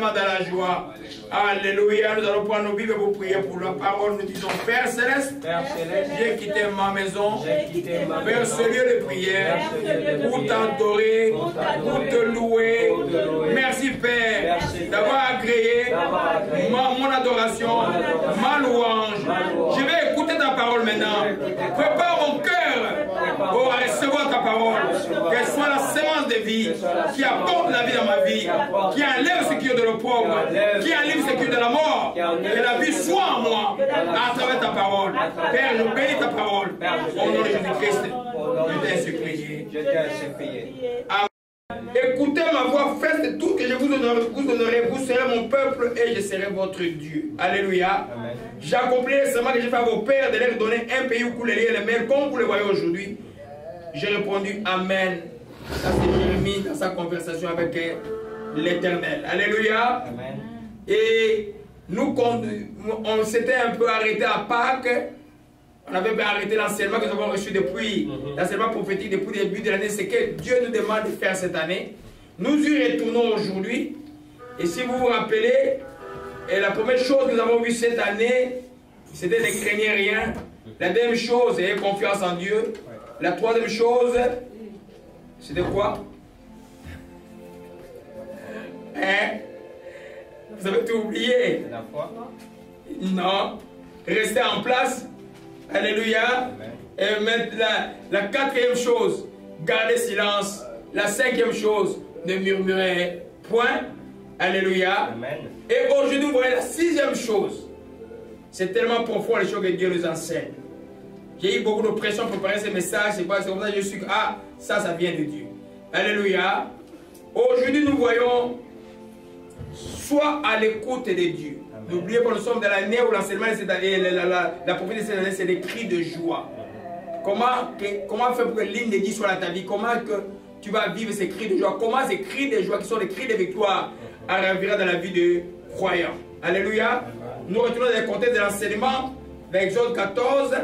Dans la joie. Alléluia. Nous allons prendre nos Bibles pour prier pour la parole. Nous disons Père Céleste, j'ai quitté ma maison vers ce lieu de prière pour t'adorer, pour te louer. Merci Père d'avoir agréé mon adoration, ma louange. Je vais écouter ta parole maintenant. Prépare mon cœur pour recevoir ta parole. Qu'elle soit la sémence de vie qui apporte la vie dans ma vie, qui enlève ce qui est de l'opprobre, qui enlève ce qui est de la mort. Que la vie soit en moi à travers ta parole. Père, nous bénis ta parole. Au nom de Jésus-Christ, je t'ai supplié. Écoutez ma voix, faites tout que je vous donnerai. Vous serez mon peuple et je serai votre Dieu. Alléluia. J'accomplirai seulement que j'ai fait à vos pères de leur donner un pays où coulent les rivières et les mers, comme vous le voyez aujourd'hui. J'ai répondu Amen. Ça c'est Jérémie dans sa conversation avec l'Éternel. Alléluia. Amen. Et nous, on s'était un peu arrêté à Pâques. On avait arrêté l'enseignement que nous avons reçu depuis, l'enseignement prophétique depuis le début de l'année. C'est que Dieu nous demande de faire cette année. Nous y retournons aujourd'hui. Et si vous vous rappelez, la première chose que nous avons vue cette année, c'était ne craignez rien. La deuxième chose, ayez confiance en Dieu. La troisième chose, c'était quoi? Hein? Vous avez tout oublié? La foi? Non. Restez en place. Alléluia. Amen. Et maintenant, la quatrième chose, gardez silence. La cinquième chose, ne murmurez point. Alléluia. Amen. Et aujourd'hui, vous voyez la sixième chose. C'est tellement profond les choses que Dieu nous enseigne. J'ai eu beaucoup de pression pour préparer ce message. C'est comme ça que je suis. Ah, ça vient de Dieu. Alléluia. Aujourd'hui, nous voyons, sois à l'écoute de Dieu. N'oubliez pas, nous sommes dans l'année où l'enseignement, la prophétie de cette année, c'est des cris de joie. Comment faire pour que l'hymne de Dieu soit dans ta vie? Comment que tu vas vivre ces cris de joie? Comment ces cris de joie, qui sont des cris de victoire, arriveront dans la vie de croyants? Alléluia. Nous retournons dans le contexte de l'enseignement, dans Exode 14.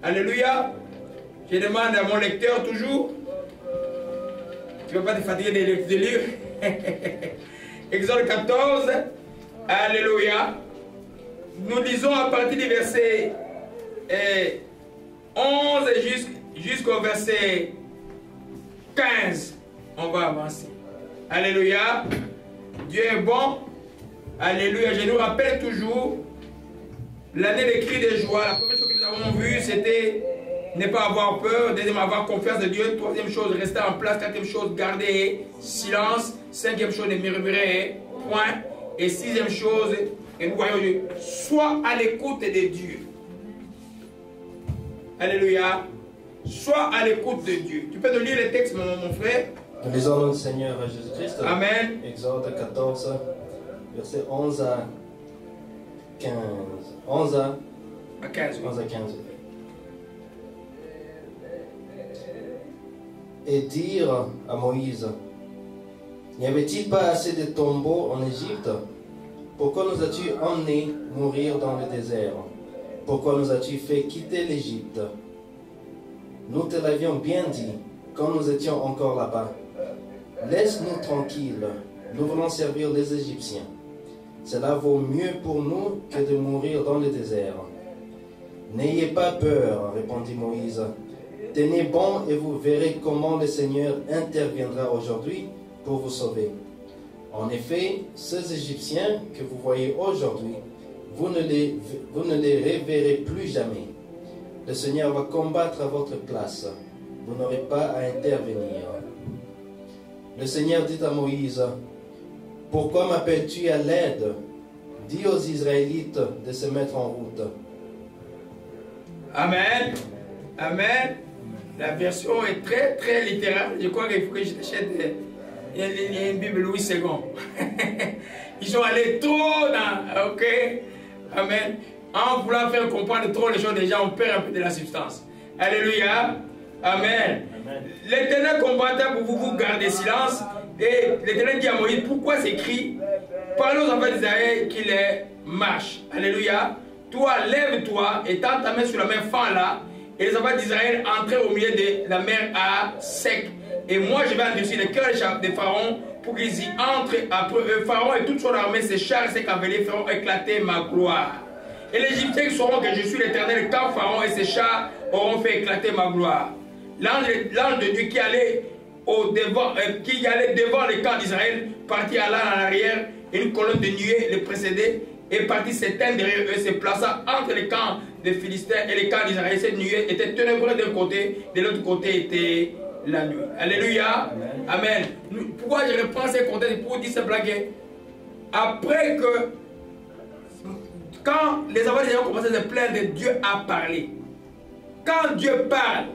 Alléluia. Je demande à mon lecteur toujours. Tu ne vas pas te fatiguer de lire. Exode 14. Alléluia. Nous lisons à partir du verset 11 jusqu'au verset 15. On va avancer. Alléluia. Dieu est bon. Alléluia. Je nous rappelle toujours l'année des cris de joie. La première chose que nous avons vue, c'était ne pas avoir peur. Deuxième, avoir confiance en Dieu. Troisième chose, rester en place. Quatrième chose, garder silence. Cinquième chose, ne murmurer point. Et sixième chose, et nous voyons Dieu, sois à l'écoute de Dieu. Alléluia. Sois à l'écoute de Dieu. Tu peux nous lire les textes, mon frère? Nous lisons notre Seigneur Jésus-Christ. Amen. Exode 14, verset 11 à 15. 11 à 15. Oui. 11 à 15. Et dire à Moïse, n'y avait-il pas assez de tombeaux en Égypte? Pourquoi nous as-tu emmenés mourir dans le désert? Pourquoi nous as-tu fait quitter l'Égypte? Nous te l'avions bien dit, quand nous étions encore là-bas. Laisse-nous tranquilles, nous voulons servir les Égyptiens. Cela vaut mieux pour nous que de mourir dans le désert. N'ayez pas peur, répondit Moïse. Tenez bon et vous verrez comment le Seigneur interviendra aujourd'hui pour vous sauver. En effet, ces Égyptiens que vous voyez aujourd'hui, vous ne les reverrez plus jamais. Le Seigneur va combattre à votre place. Vous n'aurez pas à intervenir. Le Seigneur dit à Moïse, « Pourquoi m'appelles-tu à l'aide? dis aux Israélites de se mettre en route. Amen. Amen. La version est très très littérale. Je crois qu'il faut que j'achète une Bible Louis II. Ils sont allés trop dans... Ok. Amen. En voulant faire comprendre trop les choses, déjà on perd un peu de la substance. Alléluia. Amen. L'Éternel combattra pour vous garder silence. Et l'Éternel dit à Moïse, pourquoi c'est écrit? Parle aux enfants d'Israël qu'il marche. Alléluia. Toi, lève-toi et tends ta main sur la main fends-la. Et les enfants d'Israël entrèrent au milieu de la mer à sec. Et moi, je vais endurcir le cœur des pharaons pour qu'ils y entrent. Après eux, Pharaon et toute son armée, ses chars, ses cavaliers feront éclater ma gloire. Et les Égyptiens sauront que je suis l'Éternel quand Pharaon et ses chars auront fait éclater ma gloire. L'ange de Dieu qui allait devant le camp d'Israël partit à l'an en arrière, et une colonne de nuée les précédait et partit s'éteindre derrière eux, se plaça entre les camps des Philistins et les camps d'Israël. Cette nuée était ténébreuse d'un côté, de l'autre côté était la nuit. Alléluia. Amen. Pourquoi je reprends ces contextes pour dire simplement que après que quand les enfants d'Israël ont commencé à se plaindre, Dieu a parlé. Quand Dieu parle,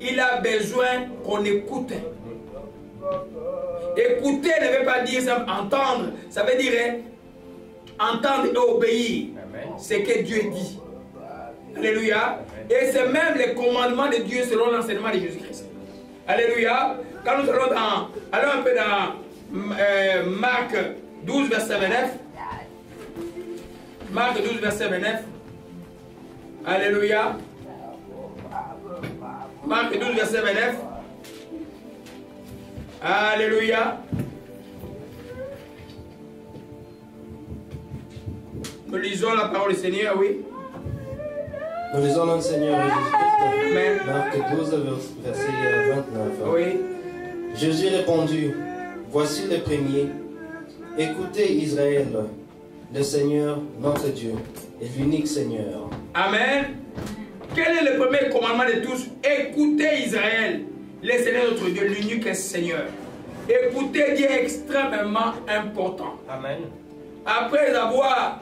il a besoin qu'on écoute. Écouter ne veut pas dire entendre, ça veut dire entendre et obéir. Ce que Dieu dit. Alléluia. Et c'est même les commandements de Dieu selon l'enseignement de Jésus-Christ. Alléluia. Quand nous allons allons un peu dans Marc 12, verset 29. Marc 12, verset 29. Alléluia. Marc 12, verset 29. Alléluia. Nous lisons la parole du Seigneur, oui. Nous lisons notre Seigneur Jésus-Christ. Marc 12, verset 29. Oui. Jésus répondit, voici le premier. Écoutez Israël, le Seigneur, notre Dieu, est l'unique Seigneur. Amen. Quel est le premier commandement de tous? Écoutez Israël, le Seigneur notre Dieu, l'unique Seigneur. Écouter Dieu est extrêmement important. Amen. Après avoir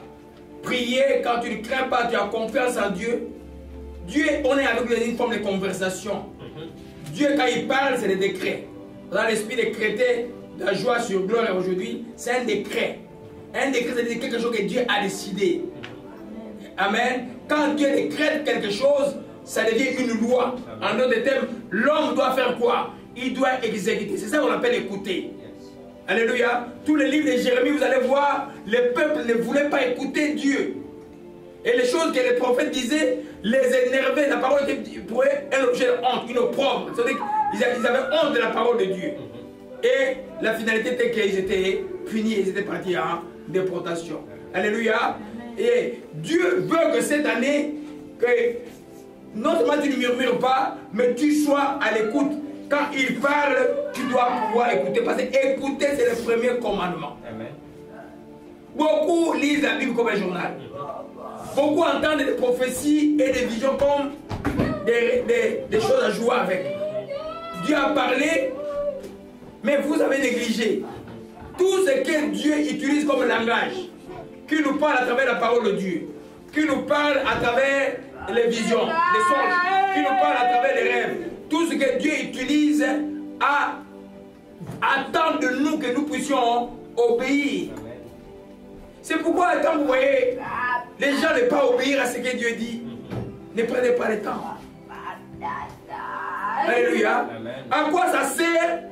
prié, quand tu ne crains pas, tu as confiance en Dieu. Dieu, on est avec une forme de conversation. Dieu, quand il parle, c'est des décrets. Dans l'esprit décrété, de la joie sur gloire aujourd'hui, c'est un décret. Un décret, c'est quelque chose que Dieu a décidé. Amen. Quand Dieu décrète quelque chose, ça devient une loi. En d'autres termes, l'homme doit faire quoi? Il doit exécuter. C'est ça qu'on appelle écouter. Alléluia. Tous les livres de Jérémie, vous allez voir, le peuple ne voulait pas écouter Dieu. Et les choses que les prophètes disaient les énervaient. La parole était pour eux un objet de honte, une opprobre. C'est-à-dire qu'ils avaient honte de la parole de Dieu. Et la finalité était qu'ils étaient punis, ils étaient partis en déportation. Alléluia. Et Dieu veut que cette année, que non seulement tu ne murmures pas, mais tu sois à l'écoute. Quand il parle, tu dois pouvoir écouter. Parce que écouter, c'est le premier commandement. Amen. Beaucoup lisent la Bible comme un journal. Beaucoup entendent des prophéties et des visions comme des choses à jouer avec. Dieu a parlé, mais vous avez négligé. Tout ce que Dieu utilise comme langage, qui nous parle à travers la parole de Dieu, qui nous parle à travers les visions, les songes, qui nous parle à travers les rêves. Tout ce que Dieu utilise attend de nous que nous puissions obéir. C'est pourquoi quand vous voyez les gens ne pas obéir à ce que Dieu dit, ne prenez pas le temps. Alléluia. À quoi ça sert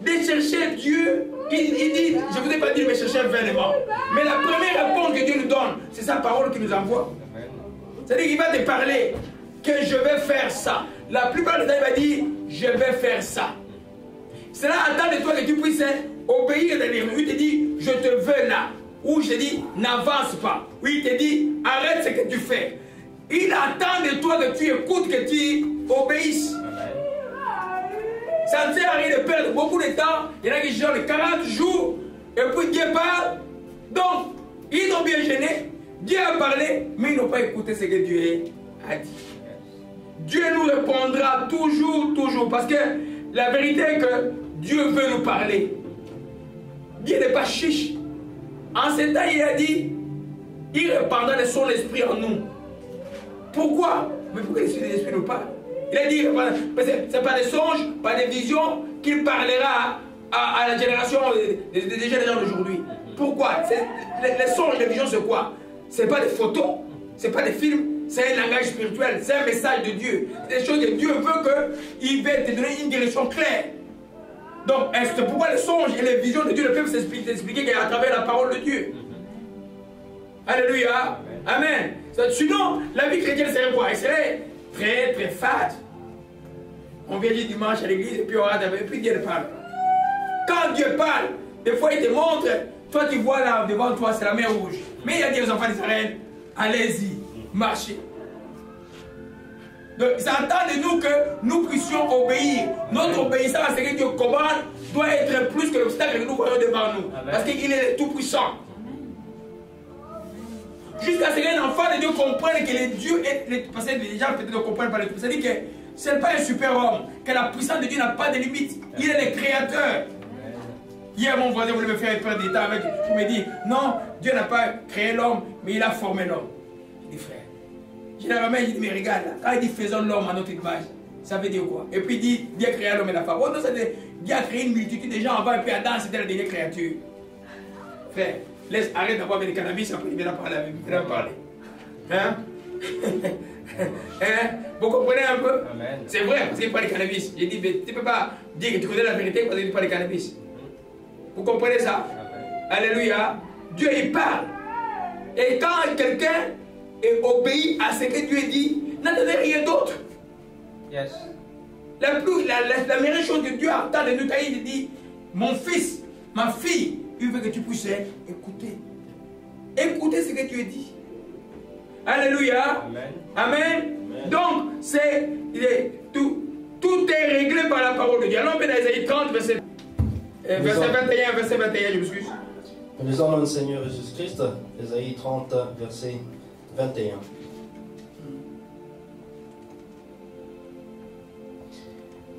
de chercher Dieu? Il dit, je ne vous ai pas dit de me chercher vainement. Mais la première réponse que Dieu nous donne, c'est sa parole qu'il nous envoie. C'est-à-dire qu'il va te parler que je vais faire ça. La plupart du temps, il va dire, je vais faire ça. Cela attend de toi que tu puisses obéir de lui. Il te dit, je te veux là. Ou je te dis, n'avance pas. Ou il te dit, arrête ce que tu fais. Il attend de toi que tu écoutes, que tu obéisses. Ça ne sert à rien de perdre beaucoup de temps. Il y en a qui jeûnent 40 jours et puis Dieu parle. Donc, ils ont bien gêné. Dieu a parlé, mais ils n'ont pas écouté ce que Dieu a dit. Dieu nous répondra toujours, toujours. Parce que la vérité est que Dieu veut nous parler. Dieu n'est pas chiche. En ce temps, il a dit, il répandra de son esprit en nous. Pourquoi? Mais pourquoi l'esprit nous parle? Il a dit, c'est pas des songes, pas des visions qu'il parlera à la génération des gens d'aujourd'hui. Pourquoi? Les songes, les visions, c'est quoi? C'est pas des photos, c'est pas des films, c'est un langage spirituel, c'est un message de Dieu. C'est des choses que Dieu veut qu'il va te donner une direction claire. Donc, c'est pourquoi les songes et les visions de Dieu ne peuvent s'expliquer qu'à travers la parole de Dieu. Alléluia. Amen. Sinon, la vie chrétienne serait quoi? Elle serait très, très fade. On vient du dimanche à l'église et puis on regarde, et puis Dieu parle. Quand Dieu parle, des fois il te montre, toi tu vois là devant toi, c'est la mer rouge. Mais il a dit aux enfants d'Israël, allez-y, marchez. Donc ça attend de nous que nous puissions obéir. Notre obéissance à ce que Dieu commande doit être plus que l'obstacle que nous voyons devant nous. Parce qu'il est tout puissant. Jusqu'à ce qu'un enfant de Dieu comprenne que les dieux est. Parce que les gens peut-être ne comprennent pas le tout. C'est-à-dire que ce n'est pas un super-homme, que la puissance de Dieu n'a pas de limite. Il est le créateur. Hier, mon voisin voulait me faire peur d'état avec. Il me dit, non, Dieu n'a pas créé l'homme, mais il a formé l'homme. Je dis, frère, généralement, il dit, mais regarde, là, quand il dit faisons l'homme à notre image, ça veut dire quoi? Et puis il dit, Dieu a créé l'homme et la femme. Oh non, ça veut dire, Dieu a créé une multitude de gens avant, et puis Adam, c'était la dernière créature. Frère, arrête d'avoir avec le cannabis, après il viendra parler avec lui. Hein? Hein? Vous comprenez un peu? C'est vrai, parce qu'il parle de cannabis. J'ai dit, mais tu ne peux pas dire que tu connais la vérité parce qu'il parle de cannabis. Vous comprenez ça? Alléluia. Dieu il parle. Et quand quelqu'un obéit à ce que Dieu dit, n'attendez rien d'autre. Yes. La meilleure chose que Dieu attend de nous, quand il dit, mon fils, ma fille, il veut que tu puisses écouter. Écoutez ce que Dieu dit. Alléluia. Amen. Amen. Amen. Donc, tout est réglé par la parole de Dieu. Allons dans Isaïe 30, verset 21, verset 21, je m'excuse. Nous allons le Seigneur Jésus-Christ, Isaïe 30, verset 21.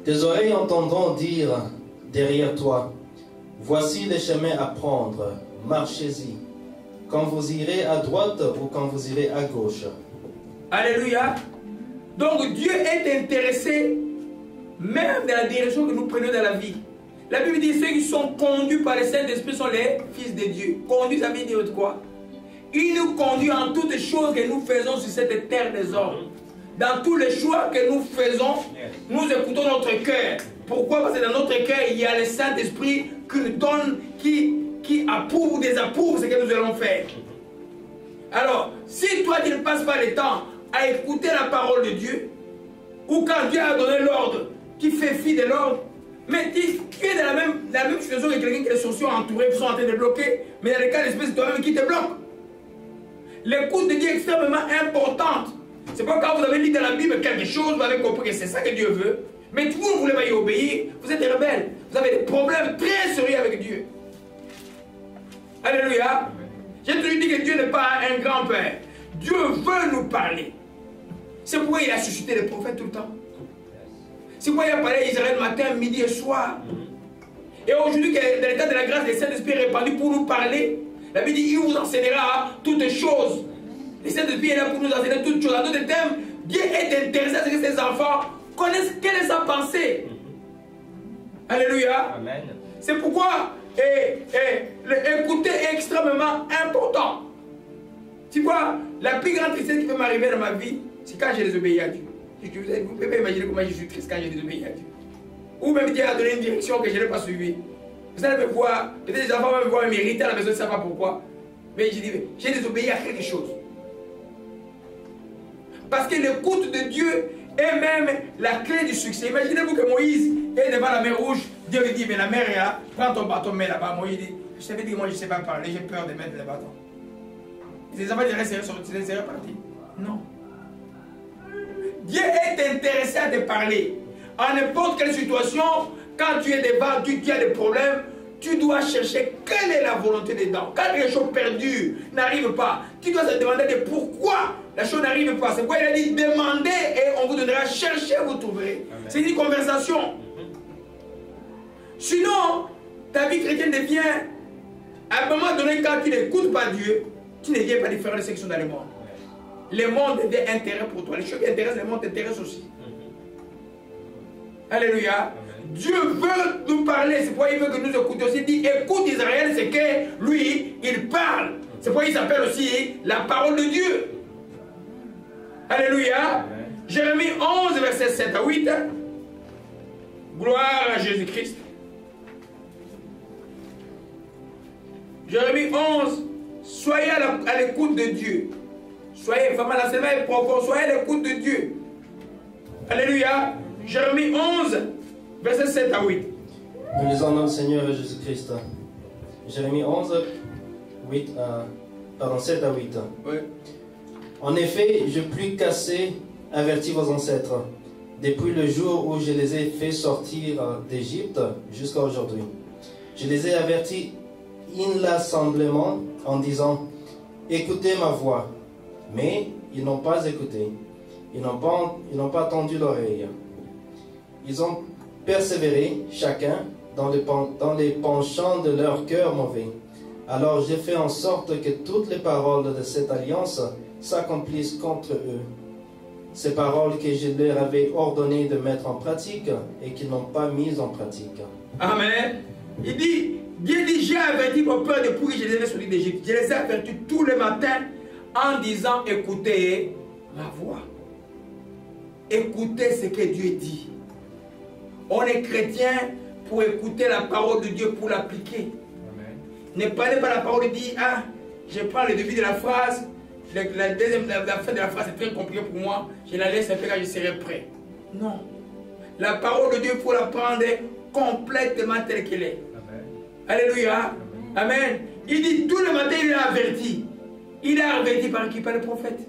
Tes oreilles entendront dire derrière toi, voici les chemins à prendre, marchez-y, quand vous irez à droite ou quand vous irez à gauche. Alléluia. Donc Dieu est intéressé même dans la direction que nous prenons dans la vie. La Bible dit ceux qui sont conduits par le Saint-Esprit sont les fils de Dieu. Conduits, ça veut dire quoi? Il nous conduit en toutes choses que nous faisons sur cette terre des hommes. Dans tous les choix que nous faisons, nous écoutons notre cœur. Pourquoi? Parce que dans notre cœur, il y a le Saint-Esprit qui nous donne, qui approuve ou désapprouve ce que nous allons faire. Alors, si toi tu ne passes pas le temps à écouter la parole de Dieu, ou quand Dieu a donné l'ordre, tu fais fi de l'ordre, mais tu es dans la même situation que quelqu'un qui est sociaux entouré, qui sont en train de bloquer, mais dans le cas d'espèce, c'est toi-même qui te bloque. L'écoute de Dieu est extrêmement importante. C'est pas quand vous avez lu dans la Bible quelque chose, vous avez compris que c'est ça que Dieu veut, mais vous ne voulez pas y obéir, vous êtes rebelle. Vous avez des problèmes très sérieux avec Dieu. Alléluia. J'ai toujours dit que Dieu n'est pas un grand-père. Dieu veut nous parler. C'est pourquoi il a suscité les prophètes tout le temps. C'est pourquoi il a parlé à Israël matin, midi et soir. Et aujourd'hui, dans l'état de la grâce, le Saint-Esprit est répandu pour nous parler. La Bible dit, il vous enseignera toutes choses. Le Saint-Esprit est là pour nous enseigner toutes choses. En d'autres termes, Dieu est intéressé à ce que ses enfants connaissent quelle est sa pensée. Alléluia. Amen. C'est pourquoi écouter est extrêmement important. Tu vois, la plus grande tristesse qui peut m'arriver dans ma vie, c'est quand j'ai désobéi à Dieu. Vous pouvez imaginer comment je suis triste quand j'ai désobéi à Dieu. Ou même Dieu a donné une direction que je n'ai pas suivie. Vous allez me voir, peut-être les enfants vont me voir m'irriter à la maison, ils ne savent pas pourquoi. Mais je dis, j'ai désobéi à quelque chose. Parce que l'écoute de Dieu est même la clé du succès. Imaginez-vous que Moïse est devant la mer rouge. Dieu lui dit, mais la mer est là, prends ton bâton, mets là-bas. Moïse dit, je t'avais dit, moi je ne sais pas parler, j'ai peur de mettre le bâton. Les enfants diraient, c'est reparti. Non. Dieu est intéressé à te parler. En n'importe quelle situation, quand tu es devant, tu as des problèmes, tu dois chercher quelle est la volonté dedans. Quand les choses perdues n'arrivent pas, tu dois te demander de pourquoi la chose n'arrive pas. C'est pourquoi il a dit demandez et on vous donnera, cherchez, vous trouverez. C'est une conversation. Sinon, ta vie chrétienne devient, à un moment donné, quand tu n'écoutes pas Dieu, tu ne viens pas différent de ceux qui sont dans le monde. Le monde est d'intérêt pour toi. Les choses qui intéressent le monde t'intéressent aussi. Alléluia. Dieu veut nous parler. C'est pourquoi il veut que nous écoutions aussi. Il dit, écoute Israël, c'est que lui, il parle. C'est pourquoi il s'appelle aussi la parole de Dieu. Alléluia. Jérémie 11, verset 7 à 8. Gloire à Jésus-Christ. Jérémie 11, soyez à l'écoute de Dieu. Soyez vraiment l'enseignement est profond. Soyez à l'écoute de Dieu. Alléluia. Jérémie 11, verset 7 à 8. Nous lisons dans le Seigneur Jésus-Christ. Jérémie 11, 7 à 8. Oui. En effet, je puis casser, avertis vos ancêtres, depuis le jour où je les ai fait sortir d'Égypte jusqu'à aujourd'hui. Je les ai avertis inlassablement en disant, écoutez ma voix. Mais ils n'ont pas écouté. Ils n'ont pas tendu l'oreille. Ils ont persévéré, chacun, dans les penchants de leur cœur mauvais. Alors j'ai fait en sorte que toutes les paroles de cette alliance s'accomplissent contre eux. Ces paroles que je leur avais ordonné de mettre en pratique et qu'ils n'ont pas mises en pratique. Amen. Il dit, Dieu dit, j'ai averti mon père depuis que je les ai sortis d'Égypte. Je les ai avertis tous les matins en disant, écoutez ma voix. Écoutez ce que Dieu dit. On est chrétien pour écouter la parole de Dieu, pour l'appliquer. Ne parlez pas la parole et dire, ah, je prends le début de la phrase, la fin de la phrase est très compliquée pour moi, je la laisse un peu quand je serai prêt. Non. La parole de Dieu, il faut la prendre complètement telle qu'elle est. Amen. Alléluia. Amen. Amen. Il dit, tout le matin, il a averti. Il a averti par qui? Par le prophète.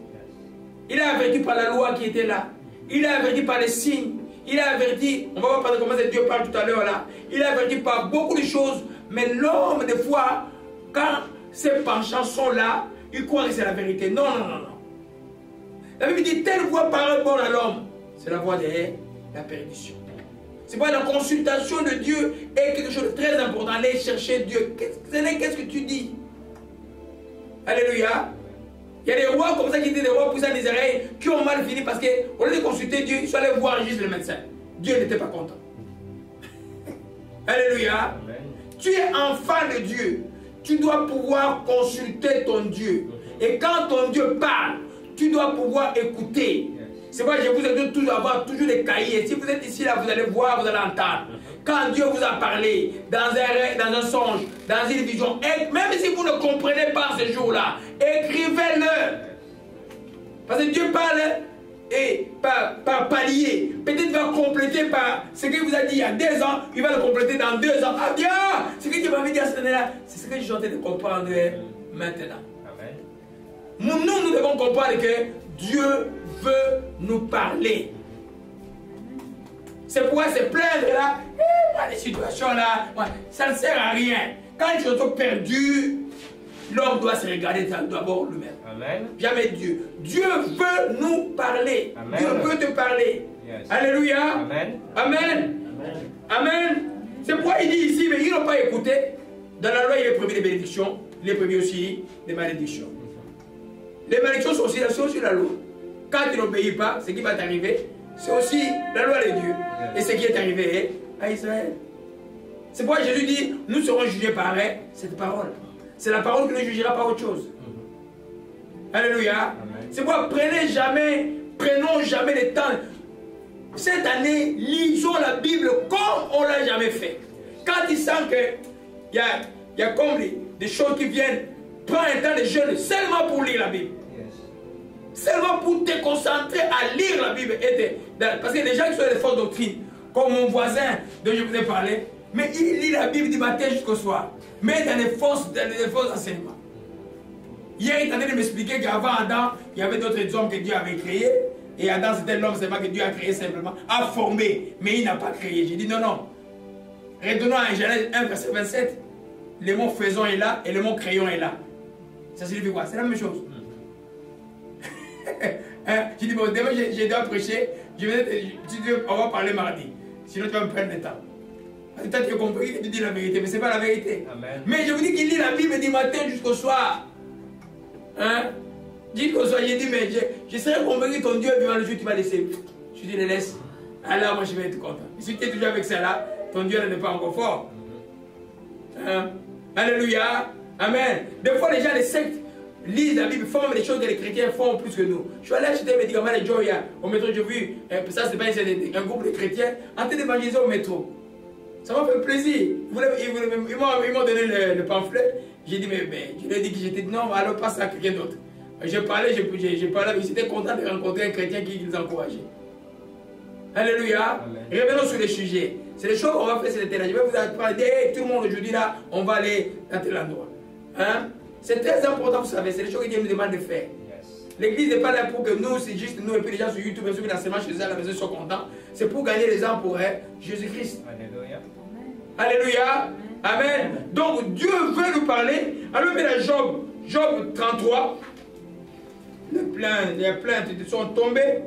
Il a averti par la loi qui était là. Il a averti par les signes. Il a averti, on va voir comment Dieu parle tout à l'heure là. Il a averti par beaucoup de choses. Mais l'homme, des fois, quand ses penchants sont là, il croit que c'est la vérité. Non, non, non, non. La Bible dit, telle voix paraît bonne à l'homme. C'est la voix de la perdition. C'est pourquoi la consultation de Dieu est quelque chose de très important. Aller chercher Dieu. Qu'est-ce que tu dis? Alléluia. Il y a des rois comme ça qui étaient des rois puissants d'Israël qui ont mal fini parce qu'au lieu de consulter Dieu, ils sont allés voir juste le médecin. Dieu n'était pas content. Alléluia. Amen. Tu es enfant de Dieu. Tu dois pouvoir consulter ton Dieu. Et quand ton Dieu parle, tu dois pouvoir écouter. C'est pourquoi je vous ai dit toujours avoir toujours des cahiers. Si vous êtes ici, là, vous allez voir, vous allez entendre. Quand Dieu vous a parlé, dans un rêve, dans un songe, dans une vision, et même si vous ne comprenez pas ce jour-là, écrivez-le. Parce que Dieu parle et par palier. Peut-être qu'il va compléter par ce qu'il vous a dit il y a 2 ans, il va le compléter dans 2 ans. Ah bien, ce que Dieu m'avait dit à cette année-là, c'est ce que je suis en train de comprendre maintenant. Amen. Nous devons comprendre que Dieu veut nous parler. C'est pourquoi se plaindre là, les situations là, ça ne sert à rien. Quand tu es perdu, l'homme doit se regarder d'abord lui-même. Amen. Jamais Dieu. Dieu veut nous parler. Amen. Dieu veut te parler. Yes. Alléluia. Amen. Amen. Amen. Amen. C'est pourquoi il dit ici, mais ils n'ont pas écouté. Dans la loi, il est prévu des bénédictions, il est prévu aussi des malédictions. Les malédictions sont aussi la loi. Quand tu n'obéis pas, ce qui va t'arriver, c'est aussi la loi de Dieu. Et ce qui est arrivé à Israël. C'est pourquoi Jésus dit, nous serons jugés par cette parole. C'est la parole qui nous jugera par autre chose. Alléluia. C'est pourquoi prenons jamais le temps. Cette année, lisons la Bible comme on ne l'a jamais fait. Quand il sent qu'il y a comme des choses qui viennent, prends un temps de jeûne seulement pour lire la Bible. Seulement pour te concentrer à lire la Bible. Parce que les gens qui sont des fausses doctrines, comme mon voisin dont je vous ai parlé, mais il lit la Bible du matin jusqu'au soir. Mais dans les fausses enseignements. Hier, il est en train de m'expliquer qu'avant Adam, il y avait d'autres hommes que Dieu avait créés. Et Adam, c'était l'homme seulement que Dieu a créé simplement, a formé, mais il n'a pas créé. J'ai dit non, non. Retournons à Genèse 1, verset 27. Le mot faisons est là et le mot créons est là. Ça signifie quoi? C'est la même chose. J'ai dit, bon, demain, je dois prêcher. On va parler mardi. Sinon, tu vas me prendre le temps. Peut-être que tu as compris que tu dis la vérité, mais ce n'est pas la vérité. Amen. Mais je vous dis qu'il lit la Bible du matin jusqu'au soir. Hein? Dis qu'on soit, j'ai dit, mais je serais convaincu que ton Dieu est vivant le jour où tu vas laisser. Je dis, le laisse. Alors moi je vais être content. Si tu es toujours avec ça là, ton Dieu n'est pas encore fort. Hein? Alléluia. Amen. Des fois les gens, les sectes, lisent la Bible, font des choses que les chrétiens font plus que nous. Je suis allé acheter des médicaments de Joya au métro, j'ai vu, ça c'est pas un groupe de chrétiens en train d'évangéliser au métro. Ça m'a fait plaisir. Ils m'ont donné le pamphlet. J'ai dit, mais je lui ai dit que j'étais non, alors passe à quelqu'un d'autre. J'ai parlé, ils étaient contents de rencontrer un chrétien qui les encourageait. Alléluia. Revenons sur les sujets. C'est les choses qu'on va faire sur le terrain. Je vais vous parler, tout le monde aujourd'hui là, on va aller dans tel endroit. Hein? C'est très important, vous savez, c'est les choses que Dieu nous demande de faire. L'église n'est pas là pour que nous, c'est juste nous et puis les gens sur YouTube, ceux qui sont seulement chez eux à la maison sont contents. C'est pour gagner les âmes pour Jésus-Christ. Alléluia. Alléluia. Amen. Donc Dieu veut nous parler. Alors on met la Job 33. Les plaintes sont tombées.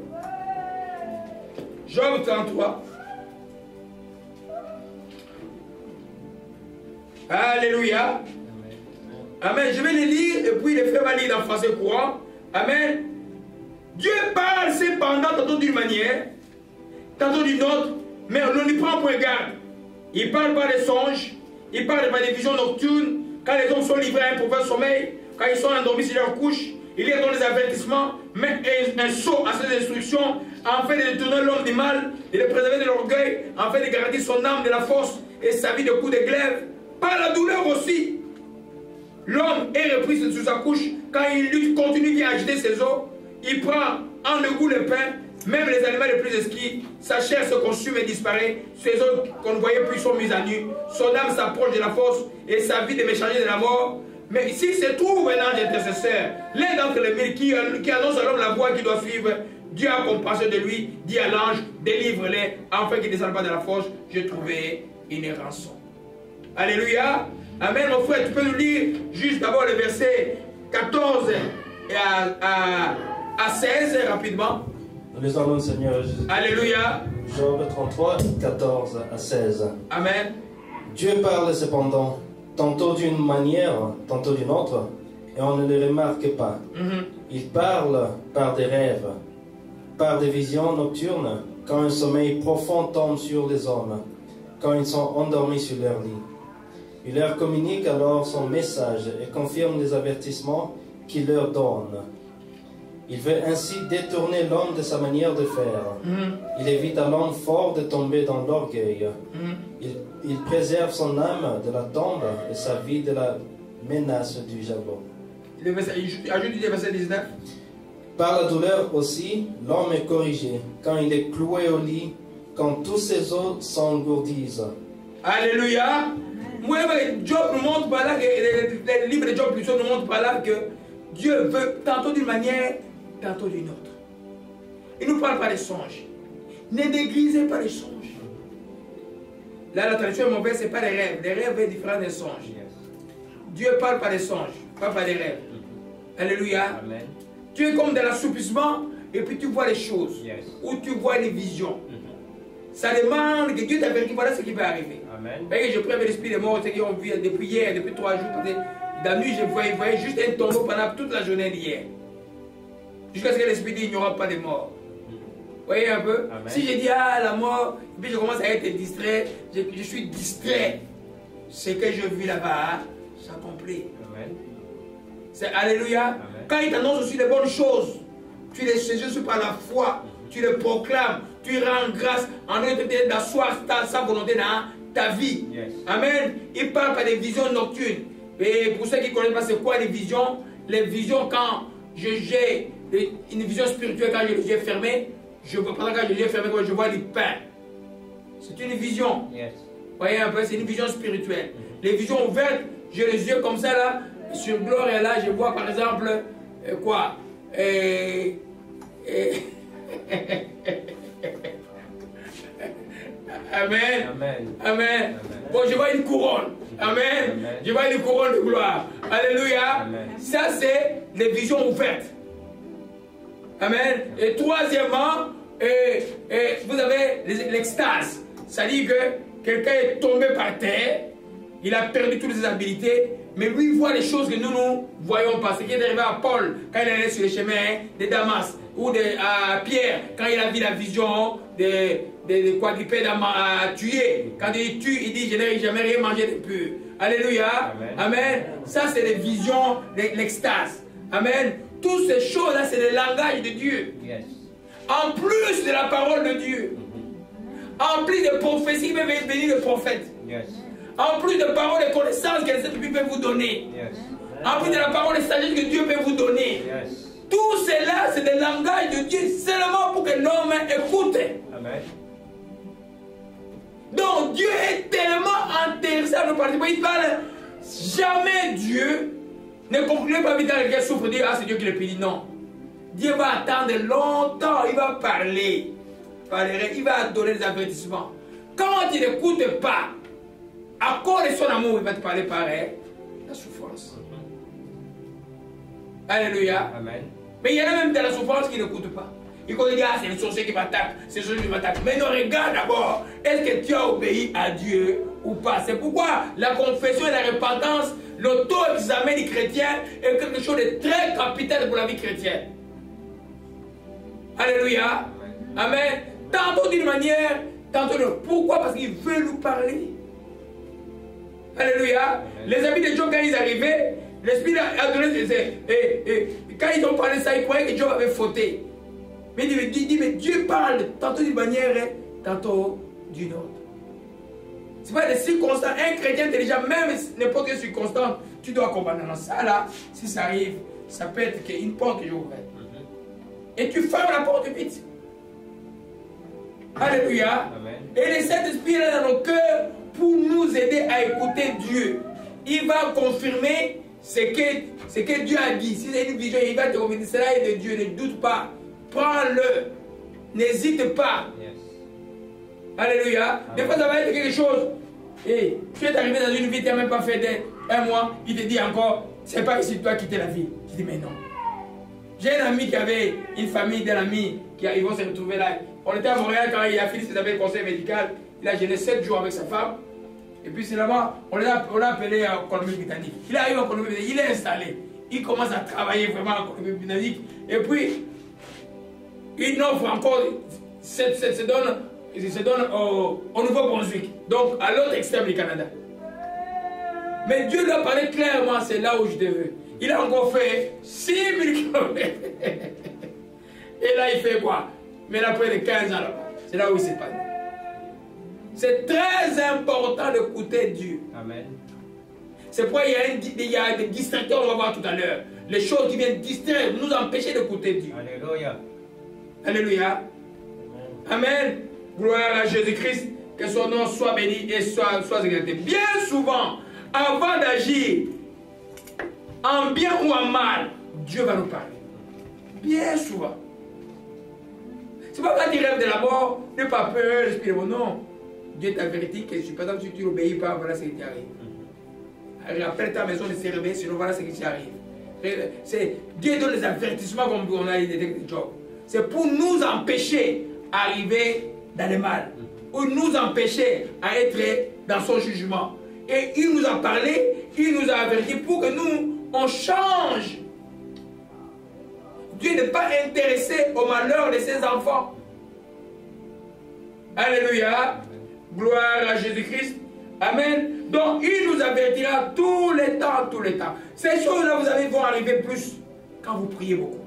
Job 33. Alléluia. Amen. Je vais les lire et puis les frères vont lire en français courant. Amen. Dieu parle cependant tantôt d'une manière, tantôt d'une autre, mais on ne lui prend point garde. Il parle par des songes, il parle par des visions nocturnes, quand les hommes sont livrés à un profond sommeil, quand ils sont endormis sur leur couche, il leur donne des avertissements, met un sceau à ses instructions, afin de détourner l'homme du mal, de le préserver de l'orgueil, afin de garantir son âme de la force et sa vie de coups de glaive. Par la douleur aussi, l'homme est repris sous sa couche, quand il lutte, continue à agiter ses os, il prend en le goût le pain, même les animaux les plus exquis, sa chair se consume et disparaît, ses os qu'on ne voyait plus sont mis à nu, son âme s'approche de la force et sa vie de m'échanger de la mort. Mais s'il se trouve un ange intercesseur, l'un d'entre les mille qui annonce à l'homme la voie qu'il doit suivre, Dieu a compassion de lui, dit à l'ange, délivre-les, afin qu'il ne descende pas de la forge, je trouvais une rançon. Alléluia. Amen, mon frère, tu peux nous lire juste d'abord le verset 14 et à 16 rapidement. Nous les allons, Seigneur Jésus. Alléluia. Job 33, 14 à 16. Amen. Dieu parle cependant, tantôt d'une manière, tantôt d'une autre, et on ne le remarque pas. Il parle par des rêves, par des visions nocturnes, quand un sommeil profond tombe sur les hommes, quand ils sont endormis sur leur lit. Il leur communique alors son message et confirme les avertissements qu'il leur donne. Il veut ainsi détourner l'homme de sa manière de faire. Il évite à l'homme fort de tomber dans l'orgueil. Il préserve son âme de la tombe et sa vie de la menace du javelot. Ajoute le verset 19. Par la douleur aussi, l'homme est corrigé, quand il est cloué au lit, quand tous ses os s'engourdissent. Alléluia. Moi, Job nous montre par là, le livre de Job plutôt nous montre par là que Dieu veut tantôt d'une manière, tantôt d'une autre. Il nous parle par les songes. Ne déguisez pas les songes. Là, la traduction est mauvaise, ce n'est pas les rêves. Les rêves sont différents des songes. Dieu parle par les songes, pas par les rêves. Alléluia. Amen. Tu es comme dans l'assoupissement et puis tu vois les choses. Ou tu vois les visions. Ça demande que Dieu t'avertit, voilà ce qui va arriver. Amen. Voyez, je prie avec l'esprit des morts, ceux qui ont vu depuis hier, depuis 3 jours. Dans la nuit, je voyais juste un tombeau pendant toute la journée d'hier. Jusqu'à ce que l'esprit dit, il n'y aura pas de mort. Vous voyez un peu? Amen. Si je dis, ah, la mort, et puis je commence à être distrait, je suis distrait. Ce que je vis là-bas s'accomplit. C'est Alléluia. Amen. Quand il t'annonce aussi les bonnes choses, tu les saisis par la foi, tu les proclames, tu rends grâce en train d'asseoir sa volonté dans ta vie. Amen. Il parle par des visions nocturnes. Et pour ceux qui ne connaissent pas c'est quoi les visions quand j'ai une vision spirituelle, quand j'ai les yeux fermés, pendant que j'ai les yeux fermés, je vois du pain. C'est une vision. Vous voyez un peu, c'est une vision spirituelle. Les visions ouvertes, j'ai les yeux comme ça là, sur gloire et là, je vois par exemple quoi Amen. Amen. Amen. Bon, je vois une couronne. Amen. Amen. Je vois une couronne de gloire. Alléluia. Amen. Ça, c'est les visions ouvertes. Amen. Et troisièmement, vous avez l'extase. Ça dit que quelqu'un est tombé par terre, il a perdu toutes ses habilités, Mais lui voit les choses que nous ne voyons pas. Ce qui est arrivé à Paul quand il est allé sur les chemins de Damas, ou à Pierre quand il a vu la vision de quadrupèdes à tuer. Quand il tue, il dit je n'ai jamais rien mangé de pur. Alléluia. Amen. Amen. Ça c'est les visions, l'extase. Amen. Toutes ces choses-là, c'est le langage de Dieu. Yes. En plus de la parole de Dieu. En plus de prophéties, il peut venir le prophète. Yes. En plus de paroles et connaissances que les esprits peuvent vous donner. Yes. En plus de la parole et sagesse que Dieu peut vous donner. Yes. Tout cela, c'est le langage de Dieu seulement pour que l'homme écoute. Amen. Donc Dieu est tellement intéressé à nous parler. Il parle jamais Dieu. Ne comprenez pas vite quelqu'un souffre, dire ah c'est Dieu qui le pédit. Non. Dieu va attendre longtemps, il va parler. Il va donner des avertissements. Quand il n'écoute pas, à cause de son amour, il va te parler par la souffrance. Alléluia. Amen. Mais il y en a même dans la souffrance qui n'écoutent pas. Ils disent ah c'est le sorcier qui m'attaque, c'est le sorcier qui m'attaque. Mais non, regarde d'abord, est-ce que tu as obéi à Dieu ou pas? C'est pourquoi la confession et la repentance, l'auto-examen du chrétien est quelque chose de très capital pour la vie chrétienne. Alléluia. Amen. Tantôt d'une manière, tantôt d'une autre. Pourquoi? Parce qu'il veut nous parler. Alléluia. Les amis de Job, quand ils arrivaient, l'Esprit a donné quand ils ont parlé ça, ils croyaient que Job avait fauté. Mais il dit, mais Dieu parle tantôt d'une manière, tantôt d'une autre. Ce n'est pas des circonstances. Un chrétien intelligent, même n'importe quelle circonstance, tu dois comprendre. Non, ça là, si ça arrive, ça peut être une porte que j'ai ouverte. Et tu fermes la porte vite. Alléluia. Amen. Et le Saint-Esprit est là dans nos cœurs pour nous aider à écouter Dieu. Il va confirmer ce que Dieu a dit. Si c'est une vision, il va te confirmer. Cela est de Dieu, ne doute pas. Prends-le. N'hésite pas. Yes. Alléluia. Amen. Des fois, ça va être quelque chose. Et tu es arrivé dans une vie, tu n'as même pas fait un mois. Il te dit encore, c'est pas ici que tu dois quitter la vie. Je dis, mais non. J'ai un ami qui avait une famille d'un ami ils vont se retrouver là. On était à Montréal quand il a fini ses affaires de conseil médical. Il a gêné 7 jours avec sa femme. Et puis c'est là-bas, on l'a appelé à Colombie-Britannique. Il arrive en Colombie-Britannique, il est installé. Il commence à travailler vraiment en Colombie-Britannique. Et puis, il offre encore, se donne au Nouveau-Brunswick. Donc à l'autre extrême du Canada. Mais Dieu lui a parlé clairement, c'est là où je te veux. Il a encore fait 6000 km. Et là, il fait quoi? Mais après de 15 ans, c'est là où il s'est passé. C'est très important d'écouter Dieu. Amen. C'est pourquoi il y a des distracteurs, on va voir tout à l'heure. Les choses qui viennent distraire, nous empêcher d'écouter Dieu. Alléluia. Alléluia. Amen. Gloire à Jésus-Christ. Que son nom soit béni et soit exalté. Bien souvent, avant d'agir, en bien ou en mal, Dieu va nous parler. Bien souvent. C'est pas quand tu rêves de la mort, n'aie pas peur, l'esprit de mon nom. Dieu t'avertit que si par exemple si tu n'obéis pas, voilà ce qui t'arrive. Rappelle ta maison de se réveiller, sinon voilà ce qui t'arrive. Dieu donne les avertissements comme on a dit de Job. C'est pour nous empêcher d'arriver dans le mal. Ou nous empêcher à être dans son jugement. Et il nous a parlé, il nous a averti pour que nous, on change. Dieu n'est pas intéressé au malheur de ses enfants. Alléluia. Gloire à Jésus-Christ. Amen. Donc, il nous avertira tous les temps, tous les temps. Ces choses-là, vous allez voir arriver plus quand vous priez beaucoup.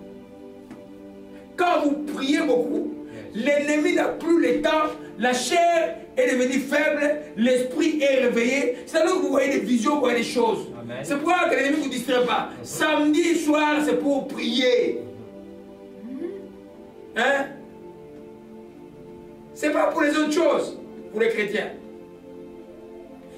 Quand vous priez beaucoup, l'ennemi n'a plus le temps, la chair est devenue faible, l'esprit est réveillé. C'est là que vous voyez des visions, vous voyez des choses. C'est pourquoi que l'ennemi ne vous distrait pas. Samedi soir, c'est pour prier. Hein? C'est pas pour les autres choses, pour les chrétiens.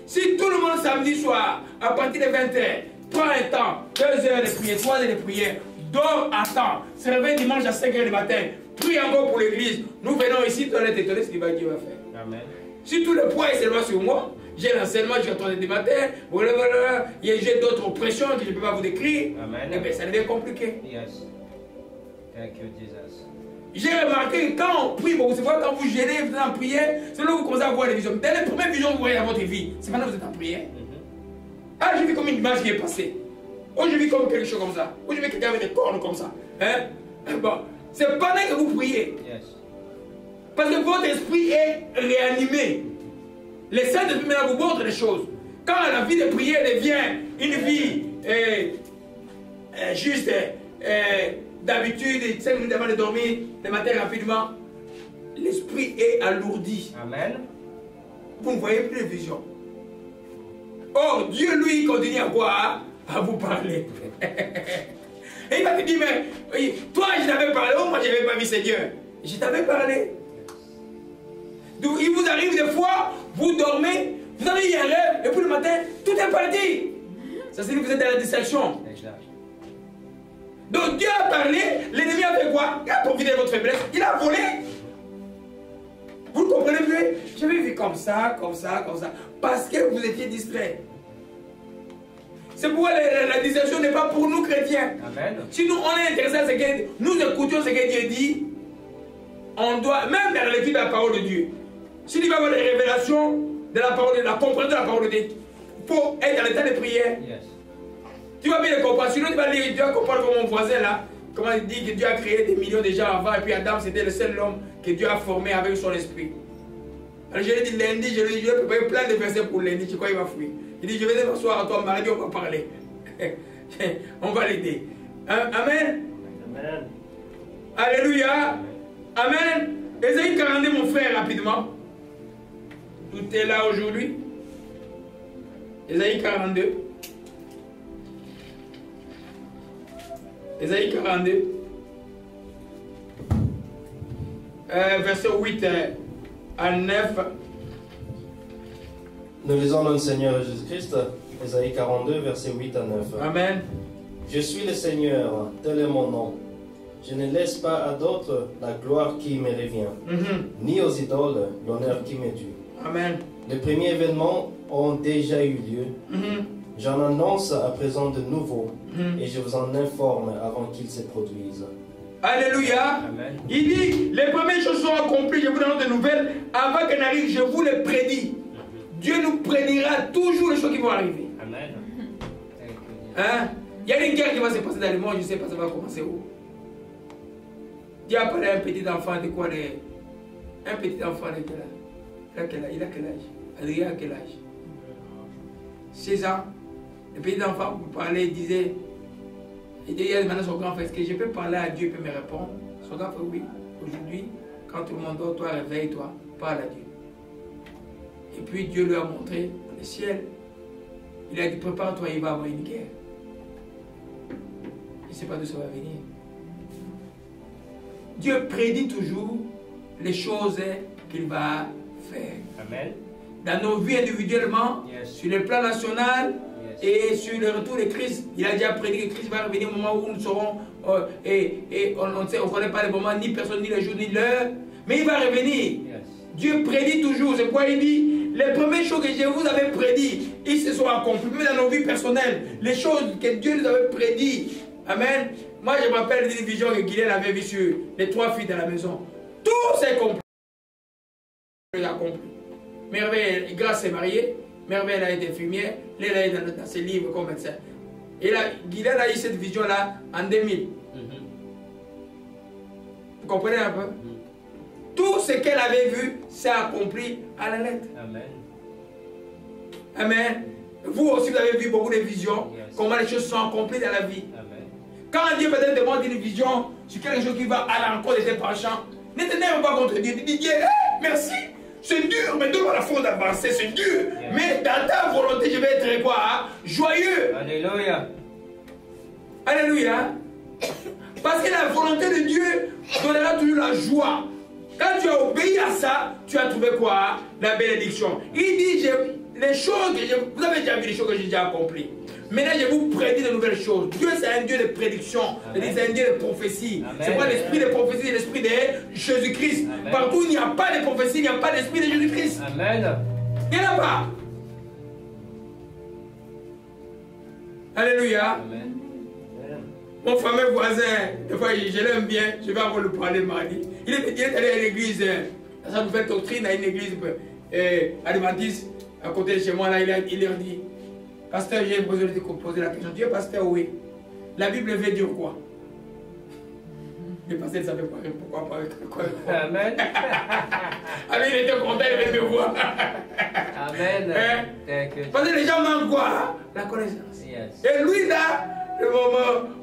Si tout le monde samedi soir, à partir de 20h, prend un temps, 2 heures de prière, 3 heures de prière, dort à temps, se réveille dimanche à 5h du matin, prie encore pour l'église, nous venons ici, tu vas être étonné ce que Dieu va faire. Amen. Si tout le poids est seulement sur moi, j'ai l'enseignement jusqu'à 3h du matin, j'ai d'autres pressions que je ne peux pas vous décrire, et bien ça devient compliqué. Yes. Thank you, Jesus. J'ai remarqué que quand on prie beaucoup, c'est vrai quand vous gênez, vous êtes en prière, c'est là que vous commencez à voir les visions. Dès les premières visions que vous voyez dans votre vie, c'est maintenant que vous êtes en prière. Ah, je vis comme une image qui est passée. Oh, je vis comme quelque chose comme ça. Oh, je vis quelqu'un avec des cornes comme ça. Hein? Bon, c'est pendant que vous priez. Yes. Parce que votre esprit est réanimé. Les Saint-Esprit maintenant vous montrent les choses. Quand la vie de prière devient une vie juste d'habitude, 5 minutes avant de dormir, le matin rapidement, l'esprit est alourdi. Amen. Vous ne voyez plus de vision. Or, Dieu, lui, continue à voir, à vous parler. Et il va te dire, mais toi, je t'avais parlé, oh, moi, je n'avais pas vu Seigneur. Je t'avais parlé. Donc, il vous arrive des fois, vous dormez, vous avez eu un rêve, et puis le matin, tout est parti. Ça signifie que vous êtes dans la distraction. Donc, Dieu a parlé, l'ennemi a fait quoi? Il a profité de votre faiblesse, il a volé. Vous comprenez mieux? Je vais vivre comme ça, comme ça, comme ça. Parce que vous étiez distrait. C'est pourquoi la distraction n'est pas pour nous chrétiens. Amen. Si nous, on est intéressé à ce que nous écoutions ce que Dieu dit, on doit, même dans la lecture de la parole de Dieu, s'il va y avoir des révélations de la parole, de la compréhension de la parole de Dieu, il faut être dans l'état de prière. Yes. Tu vas bien le comprendre. Sinon, tu vas lire, tu vas comprendre comme mon voisin là, comment il dit que Dieu a créé des millions de gens avant, et puis Adam, c'était le seul homme que Dieu a formé avec son esprit. Alors, je lui ai dit lundi, je lui ai préparé plein de versets pour lundi, je crois qu'il va fuir. Il dit, je vais m'asseoir à toi, mardi, on va parler. On va l'aider. Amen. Amen. Alléluia. Amen. Ésaïe 42, mon frère, rapidement. Tout est là aujourd'hui. Ésaïe 42. Ésaïe 42. Verset 8 à 9. Nous lisons le Seigneur Jésus-Christ, Ésaïe 42, verset 8 à 9. Amen. Je suis le Seigneur, tel est mon nom. Je ne laisse pas à d'autres la gloire qui me revient, ni aux idoles l'honneur qui m'est dû. Amen. Les premiers événements ont déjà eu lieu. J'en annonce à présent de nouveaux, et je vous en informe avant qu'ils se produisent. Alléluia. Amen. Il dit, les premières choses sont accomplies, je vous donne de nouvelles, avant qu'elles n'arrivent, je vous les prédis. Dieu nous prédira toujours les choses qui vont arriver. Amen. Hein? Il y a une guerre qui va se passer dans le monde, je ne sais pas ça va commencer où. Dieu a parlé à un petit enfant de quoi? Un petit enfant de quel âge? Il a quel âge? Adrien a quel âge? 16 ans. Le petit enfant, vous parlez, il disait, il dit maintenant son grand frère, est-ce que je peux parler à Dieu, il peut me répondre? Son grand frère, oui. Aujourd'hui, quand tout le monde dort, toi, réveille-toi, parle à Dieu. Et puis Dieu lui a montré le ciel. Il a dit, prépare-toi, il va y avoir une guerre. Il ne sait pas d'où ça va venir. Dieu prédit toujours les choses qu'il va faire. Amen. Dans nos vies individuellement, sur le plan national et sur le retour de Christ. Il a déjà prédit que Christ va revenir au moment où nous serons, et on ne connaît pas le moment, ni personne, ni le jour, ni l'heure, mais il va revenir. Dieu prédit toujours, c'est pourquoi il dit, les premières choses que je vous avais prédit, ils se sont accomplis, même dans nos vies personnelles, les choses que Dieu nous avait prédit. Amen. Moi, je me rappelle d'une vision que Guylaine avait vue sur les 3 filles de la maison. Tout s'est accompli. Merveille, Grâce est mariée. Merveille, elle a été infirmière. Elle a été dans ses livres comme médecin. Et là, Guylaine a eu cette vision-là en 2000. Vous comprenez un peu? Tout ce qu'elle avait vu s'est accompli à la lettre. Amen. Amen. Vous aussi, vous avez vu beaucoup de visions. Comment les choses sont accomplies dans la vie. Amen. Quand Dieu peut-être demande une vision sur quelque chose qui va à l'encontre de tes penchants, ne t'énerve pas contre Dieu. Dis Dieu, merci. C'est dur, mais donne-moi la force d'avancer. C'est dur. Mais dans ta volonté, je vais être quoi? Joyeux. Alléluia. Alléluia. Parce que la volonté de Dieu donnera toujours la joie. Quand tu as obéi à ça, tu as trouvé quoi? La bénédiction. Il dit, les choses que vous avez déjà vu les choses que j'ai déjà accomplies. Maintenant, je vous prédis de nouvelles choses. Dieu, c'est un Dieu de prédiction. C'est un Dieu de prophétie. C'est pas l'esprit de prophétie, c'est l'esprit de Jésus-Christ. Partout où il n'y a pas de prophétie, il n'y a pas d'esprit de Jésus-Christ. Amen. Il n'y en a pas. Alléluia. Amen. Mon fameux voisin, des fois, je l'aime bien, je vais avoir le parler mardi. Il est allé à l'église, dans sa nouvelle doctrine, à une église adventiste, à côté de chez moi, là, il leur dit, Pasteur, j'ai posé la question. Dieu, pasteur, oui. La Bible veut dire quoi? Le pasteur ne savait pas pourquoi pas quoi. Amen. Amen, il était content, il venait me voir. Amen. Parce que les gens manquent quoi? La connaissance. Yes. Et lui là,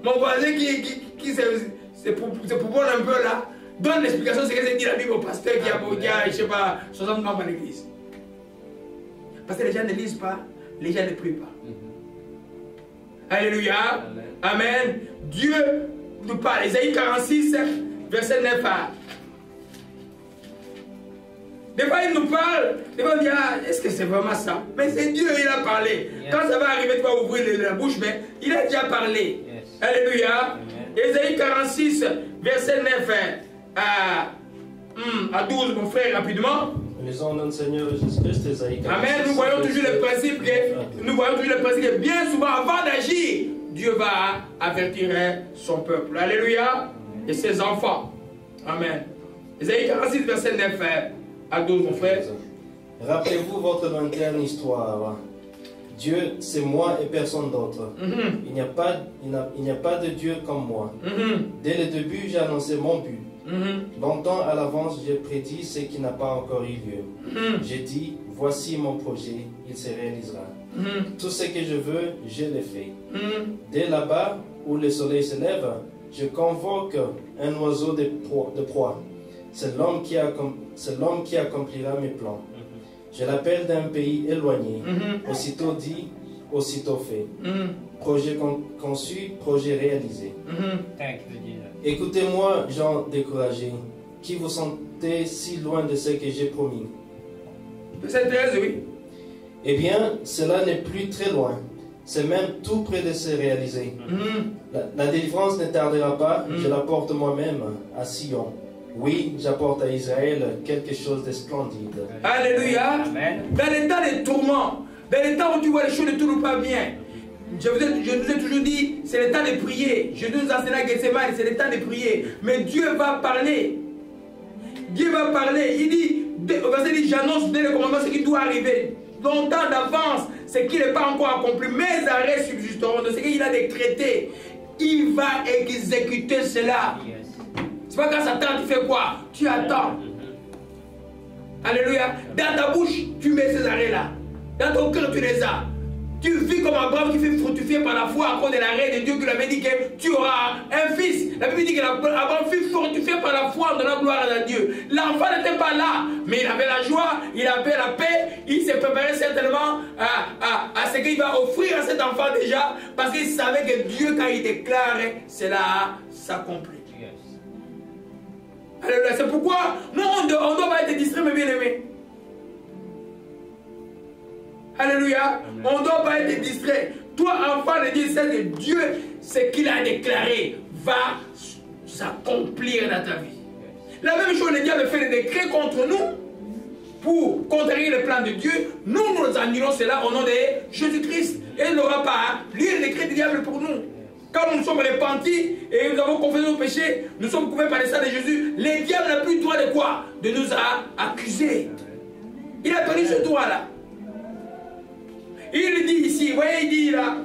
mon voisin qui se propose un peu là, donne l'explication de ce que c'est dit la Bible au pasteur qui a, je sais pas, 60 membres à l'église. Parce que les gens ne lisent pas, les gens ne prient pas. Alléluia. Amen. Dieu nous parle. Isaïe 46, verset 9 à. Des fois il nous parle, des fois on dit, ah, est-ce que c'est vraiment ça? Mais c'est Dieu, il a parlé. Yes. Quand ça va arriver, tu vas ouvrir la bouche, mais il a déjà parlé. Yes. Alléluia. Amen. Isaïe 46, verset 9 à 12, mon frère, rapidement. Lisons notre Seigneur Jésus-Christ, Isaïe 46. Amen. Nous voyons toujours le principe que bien souvent, avant d'agir, Dieu va avertir son peuple. Alléluia. Et ses enfants. Amen. Isaïe 46, verset 9 à 12, mon frère. Rappelez-vous votre lointaine histoire. Dieu, c'est moi et personne d'autre. Il n'y a pas de Dieu comme moi. Dès le début, j'ai annoncé mon but. Longtemps à l'avance, j'ai prédit ce qui n'a pas encore eu lieu. J'ai dit, voici mon projet, il se réalisera. Tout ce que je veux, je le fais. Dès là-bas, où le soleil se lève, je convoque un oiseau de proie. C'est l'homme qui accomplira mes plans. Je l'appelle d'un pays éloigné. Aussitôt dit, aussitôt fait. Projet conçu, projet réalisé. Écoutez-moi, gens découragés, qui vous sentez si loin de ce que j'ai promis. Verset 13, oui. Eh bien, cela n'est plus très loin. C'est même tout près de se réaliser. La délivrance ne tardera pas. Je l'apporte moi-même à Sion. Oui, j'apporte à Israël quelque chose de splendide. Alléluia. Amen. Dans les temps de tourment, dans les temps où tu vois les choses ne tournent pas bien, je vous ai toujours dit, c'est le temps de prier. Je nous enseigne à Gethsemane, c'est le temps de prier. Mais Dieu va parler. Dieu va parler. Il dit, verset dit, j'annonce dès le commandement ce qui doit arriver. Longtemps d'avance, ce qui n'est pas encore accompli. Mes arrêts subsisteront de ce qu'il a décrété. Il va exécuter cela. C'est pas quand ça tarde, tu fais quoi? Tu attends. Alléluia. Dans ta bouche, tu mets ces arrêts-là. Dans ton cœur, tu les as. Tu vis comme Abraham qui fait fructifier par la foi à cause de l'arrêt de Dieu qui lui avait dit que tu auras un fils. La Bible dit que Abraham fut fructifié par la foi en donnant gloire à Dieu. L'enfant n'était pas là, mais il avait la joie, il avait la paix, il s'est préparé certainement à ce qu'il va offrir à cet enfant déjà, parce qu'il savait que Dieu, quand il déclare, cela s'accomplit. Alléluia. C'est pourquoi nous, on ne doit pas être distrait, mes bien-aimés. Alléluia. On ne doit pas être distrait. Toi, enfant de Dieu, c'est que Dieu, ce qu'il a déclaré, va s'accomplir dans ta vie. La même chose, le diable fait des décrets contre nous pour contrarier le plan de Dieu. Nous annulons cela au nom de Jésus-Christ. Et il n'aura pas à lire le décret du diable pour nous. Quand nous sommes repentis et nous avons confessé nos péchés, nous sommes couverts par le sang de Jésus. Le diable n'a plus le droit de quoi? De nous accuser. Il a perdu ce droit-là. Il dit ici, vous voyez, il dit là,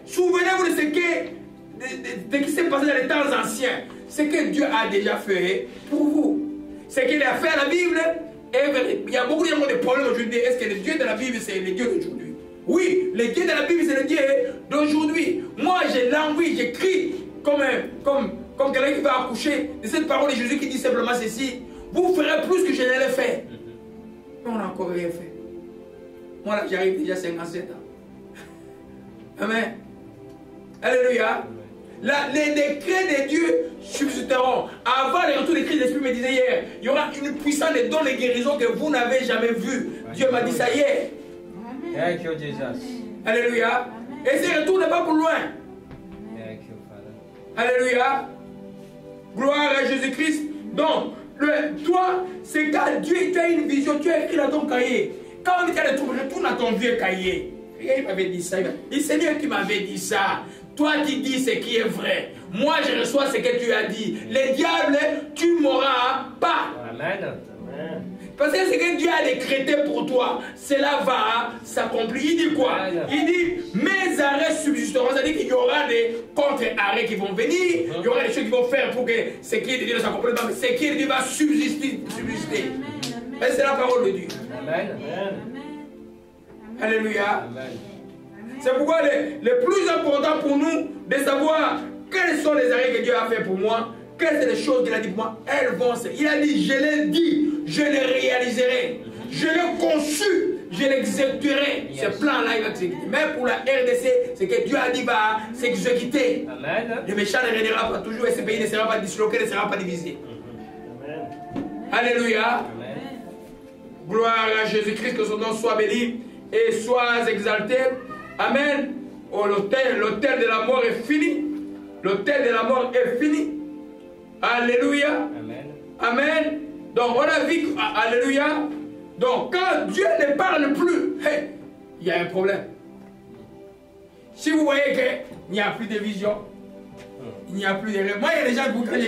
souvenez-vous de ce qui s'est passé dans les temps anciens. Ce que Dieu a déjà fait pour vous. Ce qu'il a fait à la Bible est vrai. Il y a beaucoup de problèmes aujourd'hui. Est-ce que le Dieu de la Bible, c'est le Dieu d'aujourd'hui? Oui, le Dieu de la Bible, c'est le Dieu d'aujourd'hui. Moi, j'ai l'envie, j'écris comme quelqu'un qui va accoucher de cette parole de Jésus qui dit simplement ceci: vous ferez plus que je ne l'ai fait. Mais on n'a encore rien fait. Moi, là, j'arrive déjà à 57 ans. Amen. Alléluia. Les décrets de Dieu subsisteront. Avant le retour de Christ, l'Esprit me disait hier, il y aura une puissance de dons et guérisons que vous n'avez jamais vu. Dieu m'a dit ça hier. Thank you, Jesus. Alléluia. Et ce retour n'est pas pour loin. Thank you, Father. Alléluia. Gloire à Jésus-Christ. Donc, toi, c'est quand Dieu, tu as une vision, tu as écrit dans ton cahier. Quand on dit qu'il y a des troubles, retourne à ton vieux cahier. Il m'avait dit ça. Le Seigneur qui m'avait dit ça. Toi qui dis ce qui est vrai. Moi je reçois ce que tu as dit. Le diable, tu ne m'auras pas. Amen. Parce que ce que Dieu a décrété pour toi, cela va s'accomplir. Il dit quoi? Il dit, mes arrêts subsisteront. C'est-à-dire qu'il y aura des contre-arrêts qui vont venir. Il y aura des choses qui vont faire pour que ce qui est de Dieu ne s'accomplisse pas. Mais ce qui est de Dieu va subsister. Et c'est la parole de Dieu. Amen. Alléluia. C'est pourquoi le plus important pour nous de savoir quels sont les arrêts que Dieu a fait pour moi, quelles sont les choses qu'il a dit pour moi, elles vont se... Il a dit, je l'ai dit, je les réaliserai. Je l'ai conçu, je l'exécuterai. Ce plan-là, il va s'exécuter. Mais pour la RDC, ce que Dieu a dit va s'exécuter. Le méchant ne régnera pas toujours et ce pays ne sera pas disloqué, ne sera pas divisé. Alléluia. Amen. Gloire à Jésus-Christ, que son nom soit béni et soit exalté. Amen. Oh, l'autel de la mort est fini. L'autel de la mort est fini. Alléluia. Amen. Amen. Donc on a vu, alléluia. Donc quand Dieu ne parle plus, hey, il y a un problème. Si vous voyez qu'il n'y a plus de vision, il n'y a plus de rêve. Moi, il y a des gens,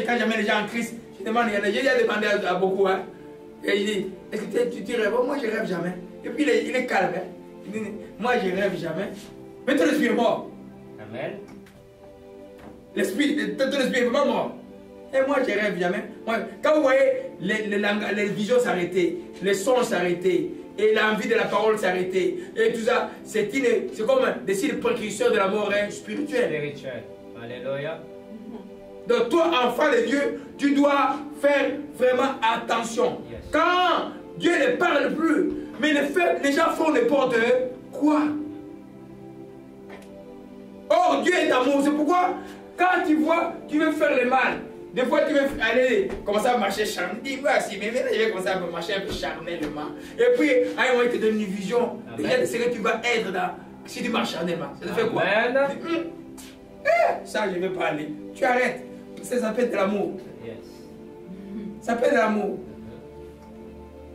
quand j'amène les gens en Christ, je demande, j'ai déjà demandé à beaucoup, hein, et je dis, est-ce que tu rêves? Moi, je rêve jamais. Et puis il est calme. Hein. Il dit, moi, je rêve jamais. Mais ton esprit est mort. Amen. L'esprit est vraiment mort. Et moi, je rêve jamais. Moi, quand vous voyez les visions s'arrêter, les sons s'arrêter, et l'envie de la parole s'arrêter, et tout ça, c'est comme des signes précurseurs de la mort spirituelle. Alléluia. Donc toi, enfant de Dieu, tu dois faire vraiment attention. Yes. Quand Dieu ne parle plus, mais les gens font n'importe quoi. Or, Dieu est amour. C'est pourquoi, quand tu vois, tu veux faire le mal. Des fois, tu veux aller commencer à marcher charnellement. Dis, voici, mais maintenant, je vais commencer à marcher un peu charnellement. Et puis, à un moment, il te donne une vision. Déjà, de ce que tu vas être dans. Si tu marches charnellement, ça te fait quoi? Ça, je ne vais pas aller. Tu arrêtes. Ça s'appelle de l'amour. Yes. Ça s'appelle de l'amour.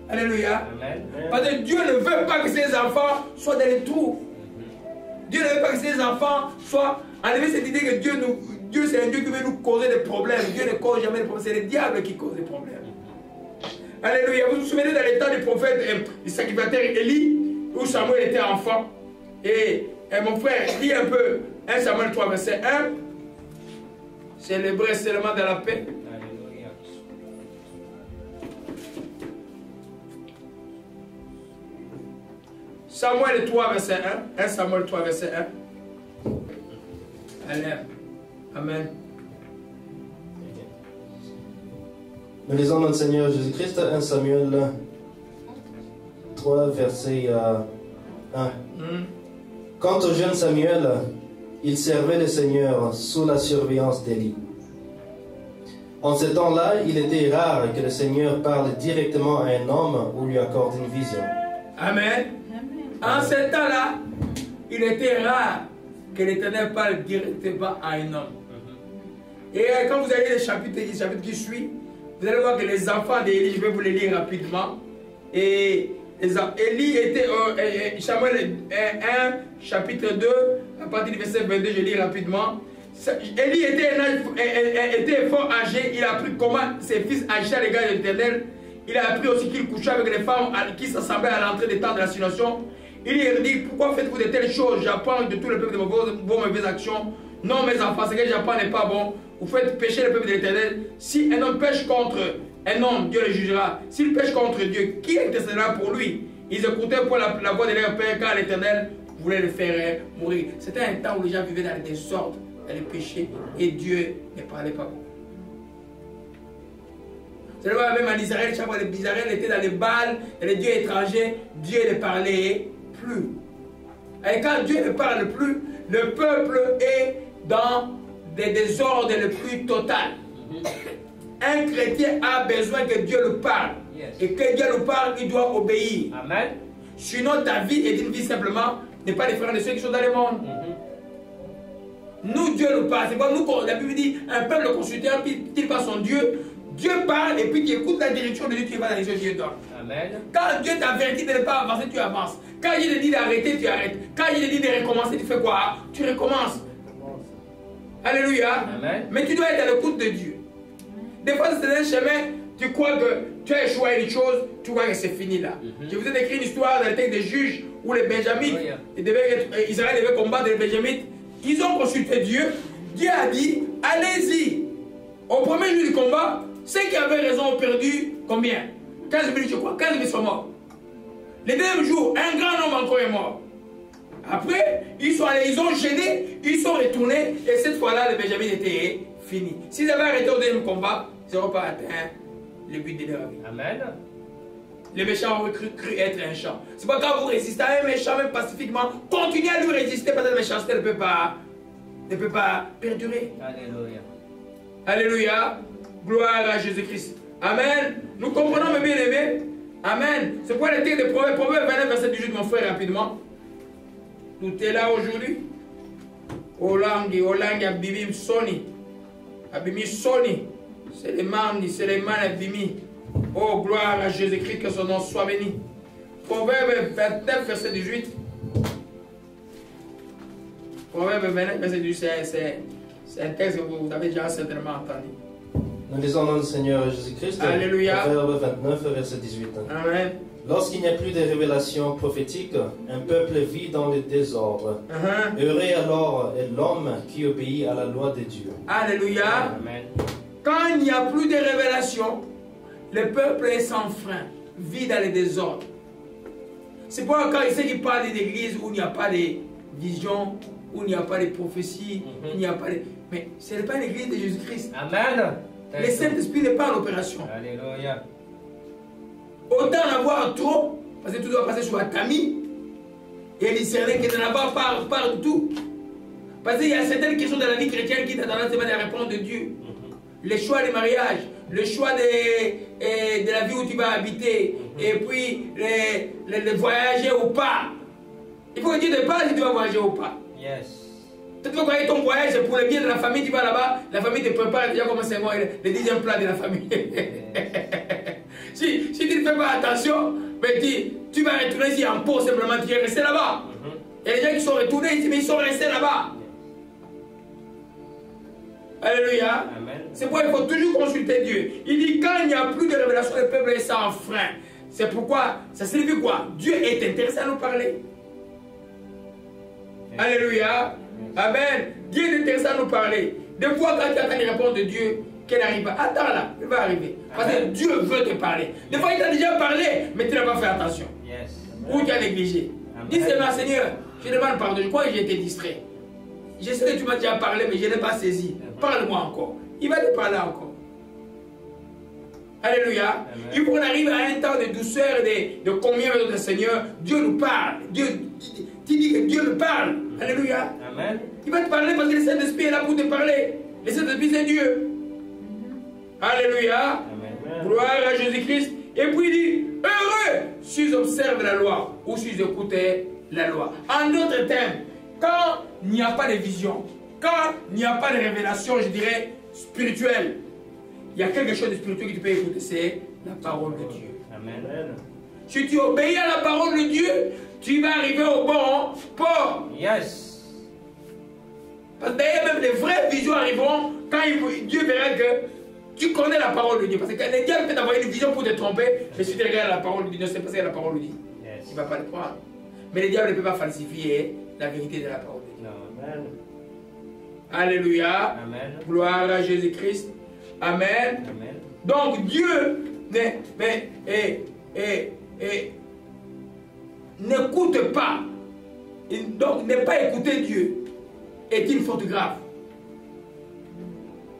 Alléluia. Amen. Parce que Dieu ne veut pas que ses enfants soient dans les trous. Dieu ne veut pas que ses enfants soient... Enlever cette idée que Dieu c'est un Dieu qui veut nous causer des problèmes. Dieu ne cause jamais des problèmes. C'est le diable qui cause des problèmes. Alléluia. Vous vous souvenez dans les temps du prophète, du sacrificateur Élie, où Samuel était enfant. Et mon frère, lis un peu 1 Samuel 3, verset 1. Célébrer seulement dans la paix. Alléluia. Samuel 3, verset 1. 1 Samuel 3, verset 1. Amen. Amen. Nous lisons notre Seigneur Jésus-Christ, 1 Samuel 3, verset 1. Quant au jeune Samuel, il servait le Seigneur sous la surveillance d'Élie. En ce temps-là, il était rare que le Seigneur parle directement à un homme ou lui accorde une vision. Amen. En ce temps-là, il était rare que l'Éternel parle directement à un homme. Et quand vous allez les chapitres qui suivent, vous allez voir que les enfants d'Élie, je vais vous les lire rapidement. Et Élie était, Samuel 1, chapitre 2, à partir du verset 22, je lis rapidement. Élie était fort âgé, il a appris comment ses fils agissaient à l'égard de l'Éternel. Il a appris aussi qu'il couchait avec les femmes qui s'assemblaient à l'entrée des temps de la situation. Il lui dit, pourquoi faites-vous de telles choses? J'apprends de tout le peuple de vos mauvaises actions. Non, mes enfants, ce que j'apprends n'est pas bon. Vous faites pécher le peuple de l'Éternel. Si un homme pêche contre un homme, Dieu le jugera. S'il pêche contre Dieu, qui intercédera pour lui? Ils écoutaient pour la voix de leur père, car l'Éternel voulait le faire mourir. C'était un temps où les gens vivaient dans les désordres, dans les péchés, et Dieu ne parlait pas beaucoup. C'est le même en Israël, chaque fois Israël était dans les Baals, dans les dieux étrangers, Dieu ne parlait plus. Et quand Dieu ne parle plus, le peuple est dans des désordres le plus total. Un chrétien a besoin que Dieu le parle. Yes. Et que Dieu le parle, il doit obéir. Amen. Sinon, ta vie est une vie simplement n'est pas différente de ceux qui sont dans le monde. Nous, Dieu nous parle. C'est comme nous, la Bible dit, un peuple consulté, il par son Dieu. Dieu parle et puis tu écoutes la direction de Dieu, tu vas dans les yeux de Dieu donne. Amen. Quand Dieu t'avertit de ne pas avancer, tu avances. Quand il te dit d'arrêter, tu arrêtes. Quand il te dit de recommencer, tu fais quoi? Tu recommences. Alléluia. Amen. Mais tu dois être à l'écoute de Dieu. Des fois, c'est un chemin, tu crois que tu as échoué à une chose, tu crois que c'est fini là. Je vous ai décrit une histoire dans le texte des juges où les Benjamites, Israël devait combattre les Benjamites. Ils ont consulté Dieu. Dieu a dit, allez-y. Au premier jour du combat, ceux qui avaient raison ont perdu combien? 15 000, je crois. 15 000 sont morts. Le deuxième jour, un grand nombre encore est mort. Après, ils sont allés, ils ont gêné, ils sont retournés, et cette fois-là, les Benjamites étaient finis. S'ils avaient arrêté au deuxième combat, ils n'auraient pas atteint le but de leur vie. Amen. Les méchants ont cru être un champ. C'est pas quand vous résistez à un méchant, même pacifiquement, continuez à lui résister parce que la méchanceté ne peut pas perdurer. Alléluia. Alléluia. Gloire à Jésus-Christ. Amen. Nous comprenons, mes bien-aimés. Amen. C'est quoi le texte de Proverbe 29, verset 18, mon frère, rapidement. Tout est là aujourd'hui. Olangi, Abimi, Soni. Abimi, Soni. C'est les man Abimi. Oh, gloire à Jésus-Christ, que son nom soit béni. Proverbe 29, verset 18. Proverbe 29, verset 18, c'est un texte que vous avez déjà certainement entendu. Nous lisons dans le Seigneur Jésus-Christ. Alléluia. Proverbe 29, verset 18. Amen. Lorsqu'il n'y a plus de révélations prophétiques, un peuple vit dans le désordre. Heureux alors est l'homme qui obéit à la loi de Dieu. Alléluia. Amen. Quand il n'y a plus de révélations, le peuple est sans frein, vit dans le désordre. C'est pourquoi quand il sait qu'il parle d'une église où il n'y a pas de vision, où il n'y a pas de prophétie, où il n'y a pas de... Mais ce n'est pas l'église de Jésus-Christ. Amen. Le Saint-Esprit n'est pas en opération. Alléluia. Autant en avoir trop, parce que tout doit passer sur la tamis, et discerner qu'il n'en a pas part du tout. Parce qu'il y a certaines questions de la vie chrétienne qui t'attendent à la réponse de Dieu. Le choix du mariage, le choix de la vie où tu vas habiter, et puis le voyager ou pas. Il faut que Dieu te parle si tu vas voyager ou pas. Yes. Tu vas croire que ton voyage c'est pour le bien de la famille, tu vas là-bas, la famille te prépare déjà comme c'est moi, le 10e plat de la famille. si tu ne fais pas attention, mais tu vas retourner ici en pause simplement, tu es resté là-bas. Il y a des gens qui sont retournés ici, mais ils sont restés là-bas. Alléluia. C'est pourquoi il faut toujours consulter Dieu. Il dit quand il n'y a plus de révélation, le peuple est sans frein. C'est pourquoi, ça signifie quoi? Dieu est intéressé à nous parler. Alléluia. Amen. Dieu est intéressé à nous parler. Des fois, quand tu attends les réponses de Dieu, qu'elle n'arrive pas, attends là, elle va arriver. Parce que Dieu veut te parler. Des fois, il t'a déjà parlé, mais tu n'as pas fait attention. Yes. Ou tu as négligé. Dis seulement, Seigneur, je demande pardon. Je crois que j'ai été distrait. Je sais que tu m'as déjà parlé, mais je n'ai pas saisi. Parle-moi encore. Il va te parler encore. Alléluia. Il faut qu'on arrive à un temps de douceur et de communion avec notre Seigneur. Dieu nous parle. Tu dis que Dieu nous parle. Alléluia. Amen. Il va te parler parce que le Saint-Esprit est là pour te parler. Le Saint-Esprit, c'est Dieu. Alléluia. Amen. Gloire à Jésus-Christ. Et puis il dit, heureux si ils observent la loi ou si ils écoutent la loi. En d'autres termes, quand il n'y a pas de vision, quand il n'y a pas de révélation, je dirais, spirituelle, il y a quelque chose de spirituel que tu peux écouter, c'est la parole de Dieu. Amen. Si tu obéis à la parole de Dieu, tu vas arriver au bon port. Yes. Parce que d'ailleurs, même les vraies visions arriveront quand Dieu verra que tu connais la parole de Dieu. Parce que le diable peut t'envoyer une vision pour te tromper, mais si tu regardes la parole de Dieu, ne sais pas ce que la parole dit. Yes. Il ne va pas le croire. Mais le diable ne peut pas falsifier la vérité de la parole de Dieu. No. Amen. Alléluia. Amen. Gloire à Jésus-Christ. Amen. Amen. Donc Dieu n'écoute pas. Donc ne pas écouter Dieu est une faute grave.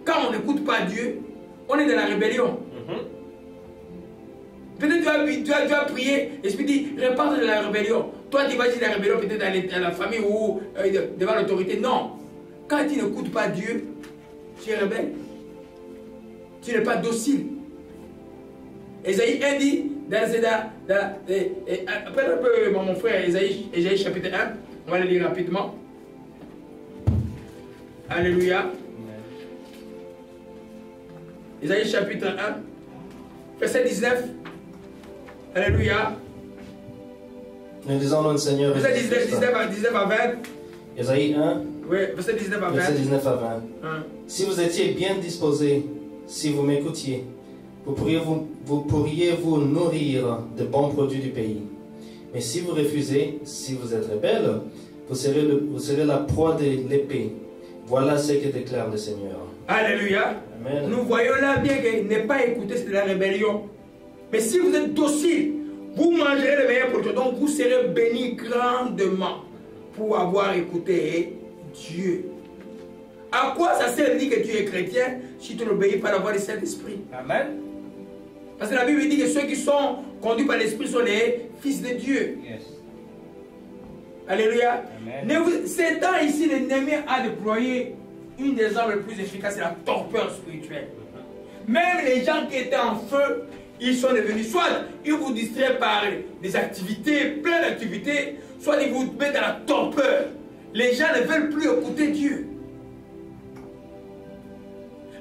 Quand on n'écoute pas Dieu, on est dans la rébellion. Peut-être tu as prié, l'Esprit dit, reparte de la rébellion. Toi, tu imagines la rébellion peut-être dans la famille ou devant l'autorité. Non. Quand tu n'écoutes pas Dieu, tu es rebelle. Tu n'es pas docile. Ésaïe 1 dit, après un peu, mon frère, Ésaïe chapitre 1, on va le lire rapidement. Alléluia. Ésaïe chapitre 1, verset 19. Alléluia. Nous disons dans le Seigneur. Verset 19 à 20. Ésaïe 1. Oui, verset 19 à 20. Verset 19 à 20. Hein. Si vous étiez bien disposés, si vous m'écoutiez, vous pourriez vous nourrir de bons produits du pays. Mais si vous refusez, si vous êtes rebelle, vous serez la proie de l'épée. Voilà ce que déclare le Seigneur. Alléluia. Amen. Nous voyons là bien que ne pas écouter, c'est de la rébellion. Mais si vous êtes docile, vous mangerez le meilleur produit. Donc vous serez bénis grandement pour avoir écouté Dieu. À quoi ça sert de dire que tu es chrétien si tu n'obéis pas à la voix du Saint-Esprit? Amen. Parce que la Bible dit que ceux qui sont conduits par l'Esprit sont les fils de Dieu. Yes. Alléluia. Amen. Ces temps ici, l'ennemi a déployé une des armes les plus efficaces, c'est la torpeur spirituelle. Même les gens qui étaient en feu, ils sont devenus, soit ils vous distraient par des activités, plein d'activités, soit ils vous mettent dans la torpeur. Les gens ne veulent plus écouter Dieu.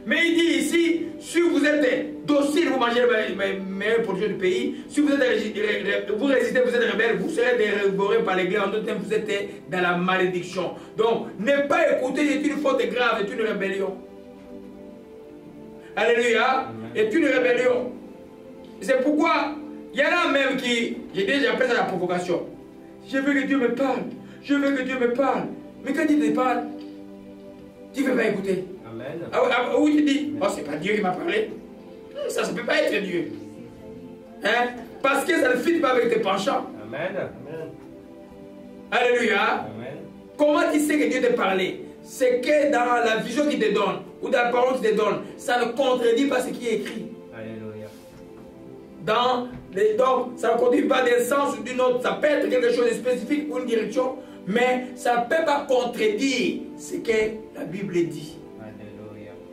Mais il dit ici, si vous êtes docile, vous mangez le meilleur produit du pays. Si vous résistez, vous êtes rebelle, vous serez dévorés par les glaives. En d'autres termes, vous êtes dans la malédiction. Donc, ne pas écouter est une faute grave, est une rébellion. Alléluia. Est une rébellion. C'est pourquoi, il y en a même qui, j'ai déjà appelé ça la provocation. Je veux que Dieu me parle. Je veux que Dieu me parle. Mais quand il te parle, tu ne veux pas écouter. Amen. Où tu dis, oh, c'est pas Dieu qui m'a parlé. Ça ne peut pas être Dieu. Hein? Parce que ça ne fit pas avec tes penchants. Amen. Alléluia. Amen. Comment tu sais que Dieu t'a parlé? C'est que dans la vision qu'il te donne, ou dans la parole qu'il te donne, ça ne contredit pas ce qui est écrit. Alléluia. Donc, ça ne contredit pas d'un sens ou d'une autre. Ça peut être quelque chose de spécifique pour une direction, mais ça ne peut pas contredire ce que la Bible dit.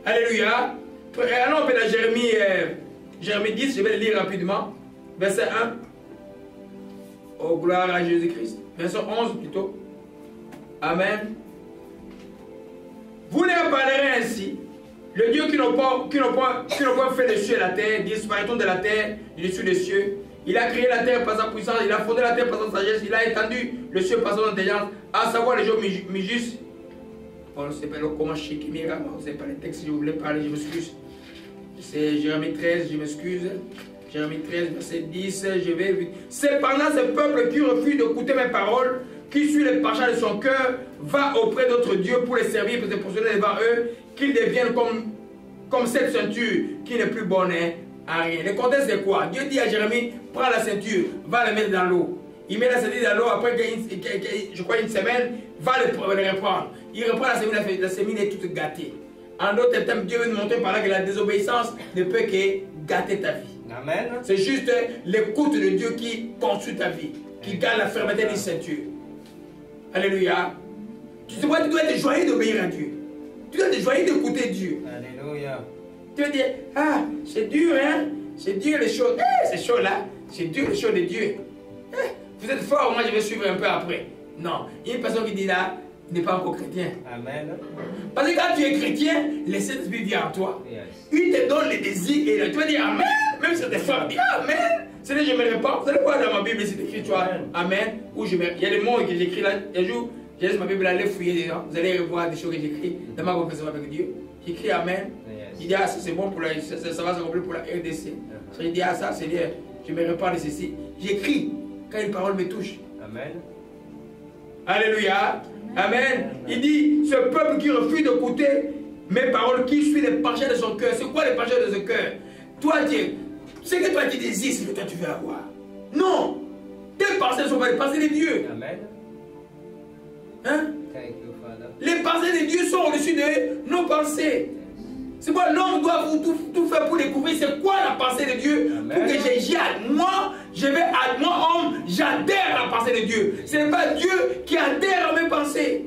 Alléluia. Allons à Jérémie 10, je vais le lire rapidement. Verset 1. Oh, gloire à Jésus-Christ. Verset 11 plutôt. Amen. Vous leur parlerez ainsi. Le Dieu qui n'a pas fait les cieux et la terre, disparaît-on de la terre, dessus des cieux. Il a créé la terre par sa puissance, il a fondé la terre par sa sagesse, il a étendu le ciel par son intelligence, à savoir les jours mi-justes. Bon, je ne sais pas comment Shekimira, je ne sais pas les textes que je voulais parler, je m'excuse. C'est Jérémie 13, je m'excuse. Jérémie 13, verset 10, je vais vite. Cependant, ce peuple qui refuse d'écouter mes paroles, qui suit les penchants de son cœur, va auprès d'autres dieux pour les servir, pour se positionner devant eux, qu'ils deviennent comme cette ceinture qui n'est plus bonne à rien. Le contexte c'est quoi? Dieu dit à Jérémie, prends la ceinture, va la mettre dans l'eau. Il met la ceinture dans l'eau, après, je crois une semaine, va le reprendre. Il reprend la sémine est toute gâtée. En d'autres termes, Dieu veut nous montrer par là que la désobéissance ne peut que gâter ta vie. Amen. C'est juste l'écoute de Dieu qui construit ta vie, qui garde la fermeté d'une ceinture. Alléluia. Tu dois être joyeux d'obéir à Dieu. Tu dois être joyeux d'écouter Dieu. Alléluia. Tu vas dire, ah, c'est dur, hein? C'est dur les choses. C'est chaud là. C'est dur les choses de Dieu. Vous êtes fort, moi je vais suivre un peu après. Non. Il y a une personne qui dit là, n'est pas encore chrétien. Amen. Parce que quand tu es chrétien, le Saint-Esprit vient en toi. Yes. Il te donne les désirs et tu vas dire Amen. Même si tes femmes disent Amen. C'est là que je ne me réponds. Vous allez voir dans ma Bible, c'est écrit, tu vois, Amen. Il y a des mots que j'écris là. Un jour, j'ai laissé ma Bible aller fouiller dedans. Vous allez revoir des choses que j'écris dans ma conversation avec Dieu. J'écris Amen. Yes. Il dit, ah, ça c'est bon pour la, ça va s'accomplir pour la RDC. Je dis, ah, ça, Seigneur, je me réponds de ceci. J'écris quand une parole me touche. Amen. Alléluia. Amen. Il dit, ce peuple qui refuse d'écouter mes paroles, qui suit les penchants de son cœur. C'est quoi les penchants de son cœur? Toi, Dieu, ce que toi tu désires, c'est que toi tu veux avoir. Non. Tes pensées ne sont pas les pensées de Dieu. Amen. Hein? Thank you, Father. Les pensées de Dieu sont au-dessus de nos pensées. C'est pourquoi l'homme doit tout faire pour découvrir c'est quoi la pensée de Dieu. Amen. Pour que moi, homme, j'adhère à la pensée de Dieu. Ce n'est pas Dieu qui adhère à mes pensées.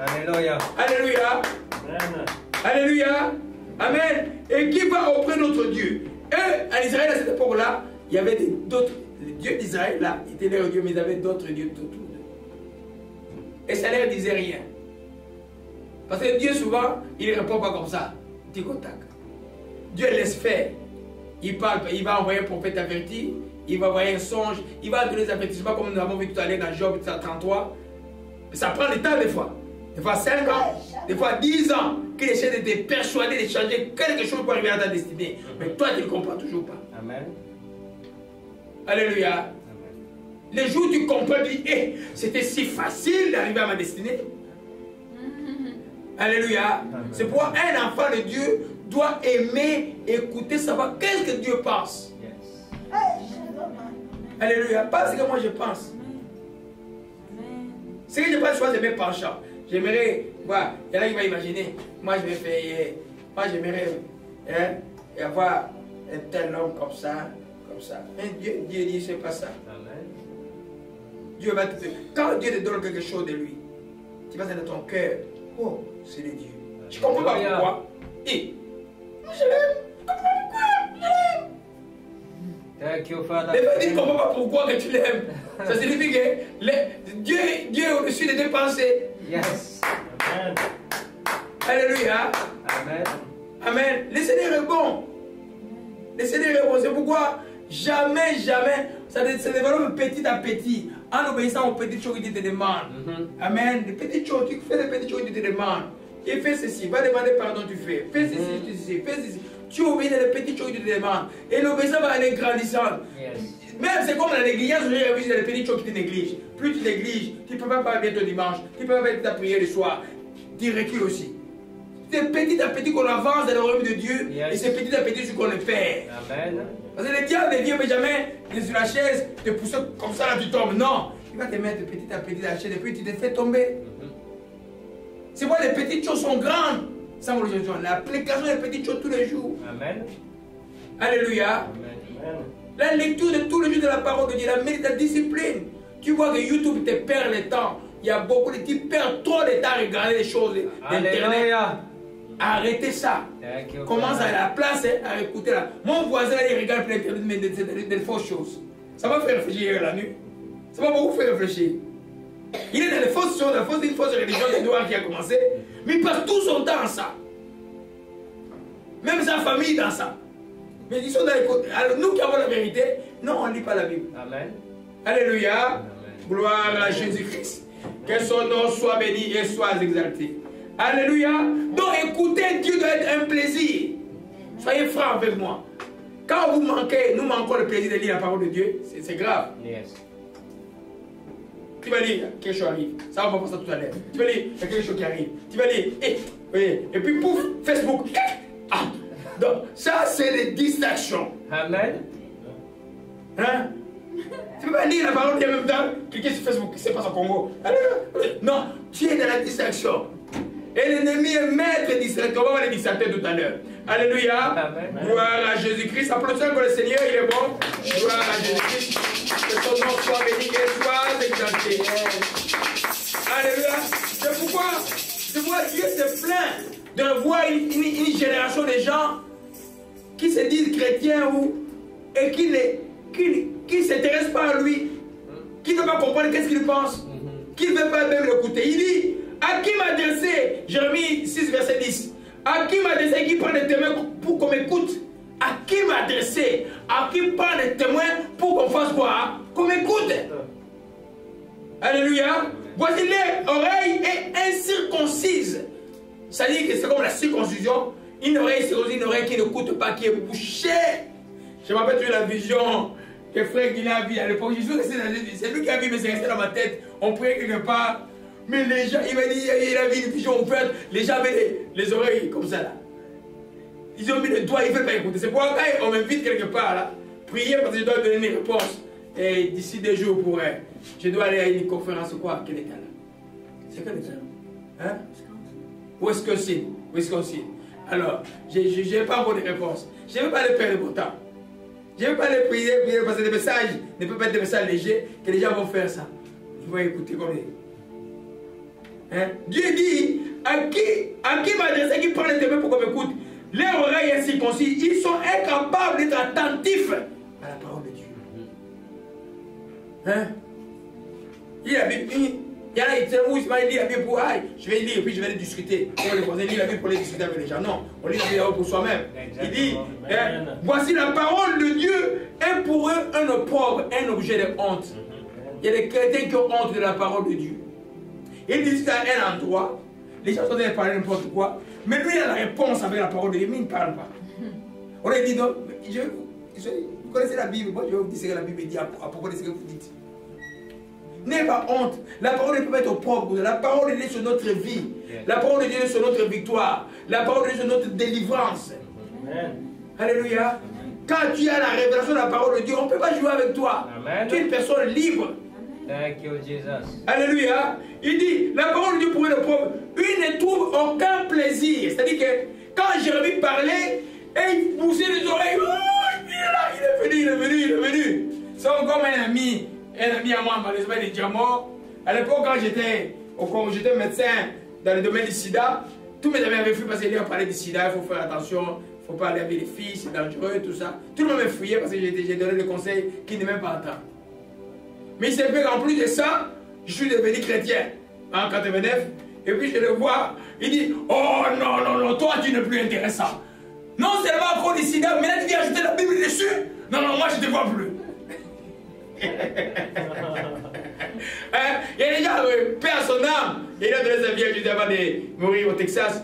Alléluia. Alléluia. Amen. Alléluia. Amen. Et qui va auprès de notre Dieu? Eux, en Israël, à cette époque-là, il y avait d'autres. Les dieux d'Israël, là, étaient leurs dieux, mais ils avaient d'autres dieux autour d'eux. Et ça ne leur disait rien. Parce que Dieu, souvent, il ne répond pas comme ça. Tic au tac. Dieu laisse faire. Il parle, il va envoyer un prophète averti, il va envoyer un songe, il va donner des avertissements comme nous avons vu tout à l'heure dans Job 33. Ça prend du temps des fois. Des fois 5 ans, des fois 10 ans. qu'il essaie de te persuader de changer quelque chose pour arriver à ta destinée. Mais toi, tu ne comprends toujours pas. Amen. Alléluia. Amen. Les jours où tu comprends, tu dis, hey, c'était si facile d'arriver à ma destinée. Alléluia. C'est pourquoi un enfant de Dieu doit aimer, écouter, savoir qu'est-ce que Dieu pense. Yes. Alléluia. Pas ce que moi je pense. Ce que je pense, je mes penchants. J'aimerais, voilà, il y en a qui vont imaginer, moi je vais faire, moi j'aimerais avoir un tel homme comme ça. Mais Dieu dit, c'est pas ça. Amen. Dieu va te, quand Dieu te donne quelque chose de lui, tu vas dans ton cœur, oh, c'est de Dieu. Je ne comprends pas pourquoi. Et, moi je l'aime. Thank you, Father. Les gens disent, ne comprends pas pourquoi que tu l'aimes. Ça signifie que Dieu est au-dessus de tes pensées. Yes. Amen. Alléluia. Amen. Amen. Le Seigneur est bon. Le Seigneur est bon. C'est pourquoi jamais, ça se développe petit à petit. En obéissant aux petites choses qu'il te demande. Amen. Les petites choses, tu fais les petites choses qu'il te demande. Il fait ceci, va demander pardon, tu fais. Fais ceci, fais ceci. Tu obéis les petites choses qu'il te demande. Et l'obéissance va aller grandissant. Yes. Même c'est comme la négligence, j'ai vu les petites choses qui te négligent. Plus tu négliges, tu ne peux pas parler ton dimanche, tu ne peux pas faire ta prière le soir. Tu recules aussi. C'est petit à petit qu'on avance dans le royaume de Dieu. Yes. Et c'est petit à petit qu'on le perd. Amen. Parce que le diable ne vient jamais sur la chaise, te pousser comme ça, là tu tombes. Non. Il va te mettre petit à petit la chaise et puis tu te fais tomber. C'est pourquoi les petites choses sont grandes. Ça, l'application des petites choses tous les jours. Amen. Alléluia. Amen. La lecture de tous les jours de la parole de Dieu, la discipline. Tu vois que YouTube te perd le temps. Il y a beaucoup de gens qui perdent trop de temps à regarder les choses d'Internet. Arrêtez ça. Commence à la place à écouter là. Mon voisin il regarde plein de fausses choses. Ça m'a fait réfléchir la nuit. Ça m'a beaucoup fait réfléchir. Il est dans les fausses choses, une fausse religion de Noir qui a commencé. Mais il passe tout son temps à ça. Même sa famille dans ça. Mais ils sont dans les côtés. Alors nous qui avons la vérité, non, on ne lit pas la Bible. Amen. Alléluia. Amen. Gloire à Jésus-Christ. Que son nom soit béni et soit exalté. Alléluia. Donc écouter Dieu doit être un plaisir. Soyez francs avec moi. Quand vous manquez, nous manquons le plaisir de lire la parole de Dieu, c'est grave. Yes. Tu vas lire, quelque chose arrive. Ça, on va voir ça tout à l'heure. Tu vas lire, il y a quelque chose qui arrive. Tu vas lire, et puis pouf, Facebook. Ah. Donc, ça, c'est des distractions. Amen. Hein? Tu peux pas lire la parole de Dieu en même temps, cliquer sur Facebook, c'est pas au Congo. Non, tu es dans la distraction. Et l'ennemi est maître distracteur. On va voir les distracteurs tout à l'heure. Alléluia. Amen. Gloire à Jésus-Christ. Applaudissons pour le Seigneur, il est bon. Gloire à Jésus-Christ. Que son nom soit béni et soit exalté. Alléluia. C'est pourquoi Dieu se plaint de voir une génération de gens qui se disent chrétiens et qui ne s'intéressent pas à lui, qui ne veut pas comprendre qu'est-ce qu'il pense, qui ne veut pas même l'écouter. Il dit, à qui m'adresser, Jérémie 6, verset 10, à qui m'adresser, qui prend des témoins pour qu'on m'écoute, à qui m'adresser, à qui prend des témoins pour qu'on fasse quoi, qu'on m'écoute. Alléluia. Voici les oreilles et incirconcises. Ça dit que c'est comme la circoncision. Une oreille circoncise, une oreille qui n'écoute pas, qui est bouchée. Je m'appelle toujours la vision que frère Guilain a vu à l'époque. Je suis resté dans une... C'est lui qui a vu, mais c'est resté dans ma tête. On priait quelque part. Mais les gens, il m'a dit, il a vu une vision ouverte. Les gens avaient les oreilles comme ça là. Ils ont mis le doigt, ils ne veulent pas écouter. C'est pourquoi quand on m'invite quelque part là, prier parce que je dois donner une réponse. Et d'ici 2 jours je dois aller à une conférence quoi, quel état là? C'est quel état? Hein? Wisconsin. Alors, je n'ai pas encore de réponse. Je ne veux pas aller perdre mon temps. Je ne veux pas aller prier parce que les messages ne peuvent pas être des messages légers que les gens vont faire ça. Ils vont écouter comme hein? Dieu dit à qui m'adresser, qui prend les témoins pour qu'on m'écoute. Leurs oreilles incirconcises, ils sont incapables d'être attentifs à la parole de Dieu. Hein? Il y en a qui lit la Bible pour je vais lire et puis je vais aller discuter. Les voisins lisent la Bible pour les discuter avec les gens. Non, on lit la Bible pour soi-même. Il dit, voici la parole de Dieu est pour eux un opprobre, un objet de honte. Il y a des chrétiens qui ont honte de la parole de Dieu. Ils disent à un endroit, les gens sont en train de parler n'importe quoi. Mais lui, il a la réponse avec la parole de Dieu, mais il ne parle pas. On a dit, non, vous connaissez la Bible, moi je vais vous dire ce que la Bible dit à propos de ce que vous dites. N'ayez pas honte. La parole ne peut pas être propre. La parole est sur notre vie. La parole de Dieu est sur notre victoire. La parole de Dieu est sur notre délivrance. Amen. Alléluia. Quand tu as la révélation de la parole de Dieu, on ne peut pas jouer avec toi. Amen. Tu es une personne libre. Thank you, Jesus. Alléluia. Il dit, la parole de Dieu pour le pauvre, il ne trouve aucun plaisir. C'est-à-dire que quand Jérémie parlait, et il poussait les oreilles, oh, il est là, il est venu. C'est comme un ami à moi, malheureusement, il est déjà mort. À l'époque, quand j'étais médecin dans le domaine du sida, tous mes amis avaient fui parce qu'il a parlé du sida, il faut faire attention, il ne faut pas aller avec les filles, c'est dangereux, tout ça. Tout le monde me fuyait parce que j'ai donné des conseils qui ne m'aiment pas entendre. Mais il s'est fait qu'en plus de ça, je suis devenu chrétien en 89. Et puis je le vois, il dit, oh non, toi tu n'es plus intéressant. Non seulement à cause du sida, mais là tu viens ajouter la Bible dessus. Non, moi je ne te vois plus. Il y a des gens, paix à son âme. Il a donné sa vie juste avant de mourir au Texas.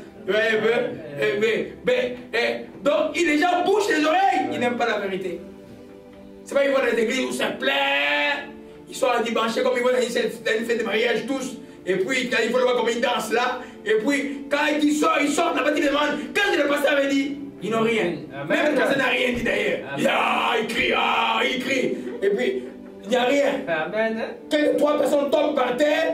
Donc les gens bouchent les oreilles, ils n'aiment pas la vérité. C'est pas qu'ils vont dans les églises où ça plaît. Ils sont à dimanche comme ils vont dans une fête de mariage tous. Et puis quand il faut le voir comme ils dansent là. Et puis quand ils sortent là-bas, ils demandent. Quand le pasteur avait dit, ils n'ont rien. Amen. Même le pasteur n'a rien dit d'ailleurs. Il crie. Et puis il n'y a rien. Amen. Quand 3 personnes tombent par terre,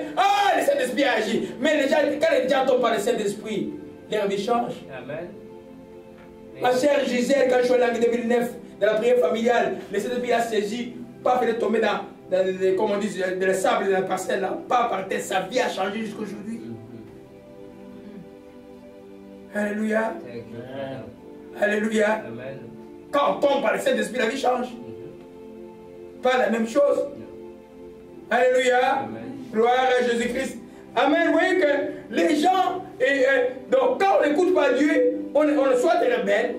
le Saint-Esprit agit. Mais les gens, quand les gens tombent par le Saint-Esprit, leur vie change. Amen. Ma chère Gisèle, quand je suis allé en 2009, dans la prière familiale, le Saint-Esprit a saisi, pas fait tomber dans comme on dit, de la sable de la parcelle, là, pas par terre, sa vie a changé jusqu'à aujourd'hui. Alléluia. Alléluia. Amen. Quand on tombe par le Saint-Esprit, la vie change. Pas la même chose. Alléluia. Amen. Gloire à Jésus-Christ. Amen. Vous voyez que les gens, donc quand on n'écoute pas Dieu, on est soit rebelle,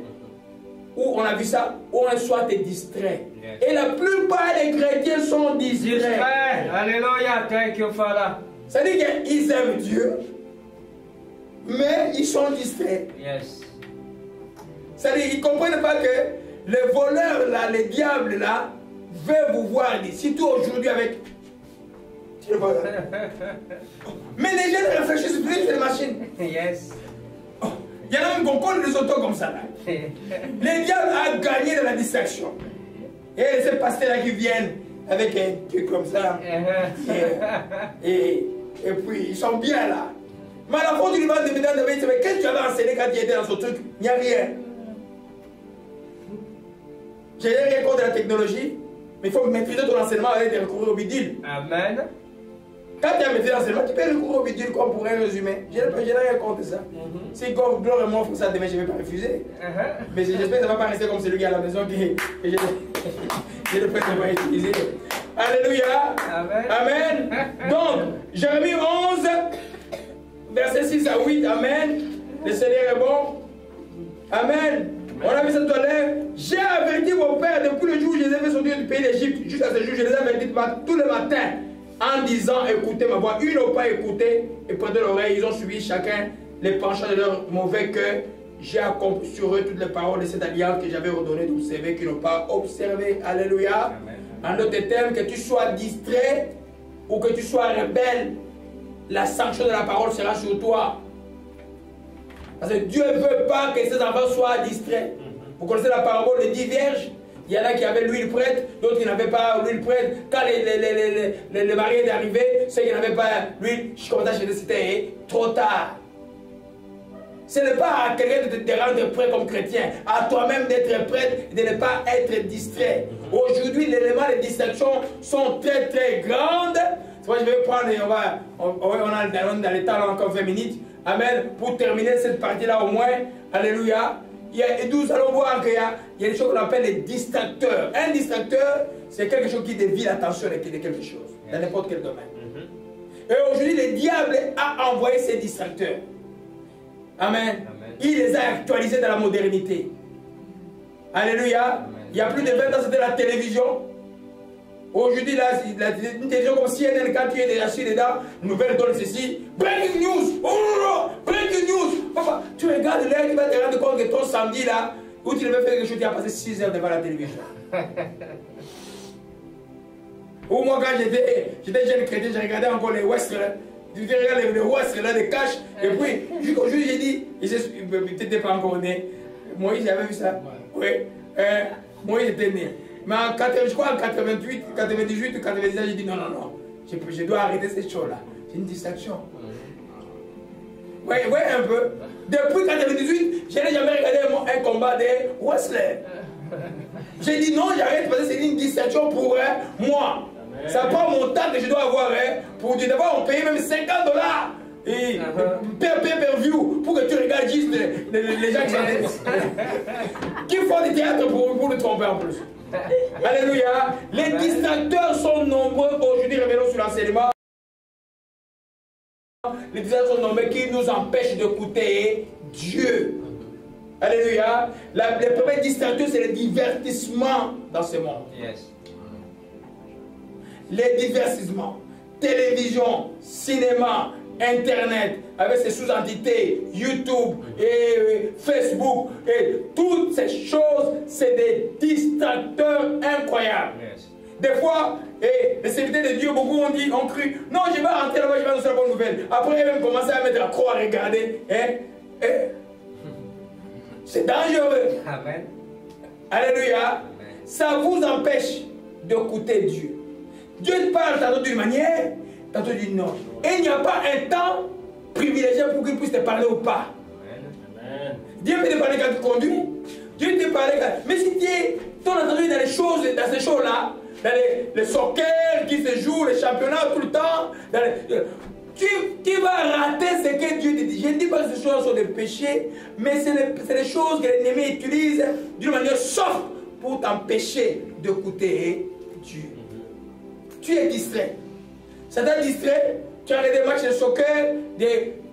ou on a vu ça, ou on est soit distrait. Yes. Et la plupart des chrétiens sont distraits. Alléluia. Thank you, Father. C'est-à-dire qu'ils aiment Dieu, mais ils sont distraits. Yes. C'est-à-dire qu'ils ne comprennent pas que les voleurs là, les diables là, veulent vous voir, surtout aujourd'hui avec... Mais les gens ne réfléchissent plus sur les machines. Yes. Il y en a même qui comptent les autos comme ça là. Les diables ont gagné de la distraction. Et ces pasteurs-là qui viennent avec un truc comme ça. Et puis ils sont bien là. Mais à la fois du Liban de Médan, mais qu'est-ce que tu avais enseigné quand tu étais dans ce truc? Il n'y a rien. Je n'ai rien contre la technologie, mais il faut maîtriser ton enseignement avec des recours au bidule. Amen. Quand tu as maîtrisé l'enseignement, tu peux recourir au bidule comme pour un résumé. Je n'ai rien contre ça. Si God gloire moi pour ça demain, je ne vais pas refuser. Mais j'espère que ça ne va pas rester comme celui qui est à la maison que je ne peux pas utiliser. Alléluia. Amen. Amen. Donc, Jérémie 11, verset 6 à 8. Amen. Le Seigneur est bon. Amen. On a vu ça tout à l'heure. J'ai averti vos pères depuis le jour où je les ai fait sortir du pays d'Égypte. Jusqu'à ce jour, je les ai avertis tous les matins en disant écoutez ma voix. Ils n'ont pas écouté et prêté l'oreille. Ils ont suivi chacun les penchants de leur mauvais cœur. J'ai accompli sur eux toutes les paroles de cette alliance que j'avais ordonné d'observer, qu'ils n'ont pas observé. Alléluia. En d'autres termes, que tu sois distrait ou que tu sois rebelle, la sanction de la parole sera sur toi. Parce que Dieu ne veut pas que ses enfants soient distraits. Vous connaissez la parabole des 10 vierges? Il y en a qui avaient l'huile prête, d'autres qui n'avaient pas l'huile prête. Quand les mariés étaient arrivés, ceux qui n'avaient pas l'huile, je commençais à acheter, c'était trop tard. Ce n'est pas à quelqu'un de te rendre prêt comme chrétien, à toi-même d'être prêt et de ne pas être distrait. Aujourd'hui, les éléments de distraction sont très très grandes. Moi, je vais prendre, on a dans les temps encore 20 minutes. Amen. Pour terminer cette partie-là au moins. Alléluia. Et nous allons voir qu'il y a des choses qu'on appelle les distracteurs. Un distracteur, c'est quelque chose qui dévie l'attention de quelque chose, dans n'importe quel domaine. Et aujourd'hui, le diable a envoyé ces distracteurs. Amen. Il les a actualisés dans la modernité. Alléluia. Amen. Il y a plus de 20 ans, c'était la télévision. Aujourd'hui, là, une télévision comme CNN, quand tu es assis dedans, nouvelle donne ceci. Breaking news! Oh, breaking news! Papa, tu regardes l'heure, tu vas te rendre compte que ton samedi, là, où tu devais faire quelque chose, tu as passé 6 heures devant la télévision. Ou moi, quand j'étais jeune chrétien, j'ai regardé encore les westerns. Tu regardes les westerns, là, les caches. Et puis, jusqu'aujourd'hui, j'ai dit, peut-être pas encore né. Moïse, j'avais vu ça. Oui. Moïse était né. Mais je crois en 88, 98 ou 99, j'ai dit non, non, non. Je dois arrêter cette chose-là. C'est une distraction. Oui, oui, un peu. Depuis 98, je n'ai jamais regardé un combat de wrestler. J'ai dit non, j'arrête parce que c'est une distraction pour moi. Ça prend mon temps que je dois avoir pour dire d'abord on paye même $50 et pay-per-view pour que tu regardes juste les gens qui font des théâtres pour le tromper en plus. Alléluia. Les distracteurs sont nombreux aujourd'hui, revenons sur l'enseignement. Les distracteurs sont nombreux qui nous empêchent d'écouter Dieu. Alléluia. Les premiers distracteurs, c'est le divertissement dans ce monde. Yes. Les divertissements, télévision, cinéma, Internet, avec ses sous-entités, YouTube et Facebook, et toutes ces choses, c'est des distracteurs incroyables. Yes. Des fois, les serviteurs de Dieu, beaucoup ont cru, non, je vais rentrer là-bas, je vais annoncer la bonne nouvelle. Après, ils vont commencer à mettre la croix à regarder. C'est dangereux. Amen. Alléluia. Amen. Ça vous empêche d'écouter Dieu. Dieu te parle tantôt d'une manière, tantôt d'une autre. Et il n'y a pas un temps privilégié pour qu'il puisse te parler ou pas. Amen. Dieu peut te parler quand tu conduis. Dieu te parle quand... Mais si tu es entendu dans les choses, dans ces choses-là, dans les soccer qui se jouent, les championnats tout le temps, tu vas rater ce que Dieu te dit. Je ne dis pas que ces choses sont des péchés, mais c'est des choses que l'ennemi utilise d'une manière soft pour t'empêcher d'écouter Dieu. Tu es distrait. Ça t'a distrait. Tu as regardé des matchs de soccer de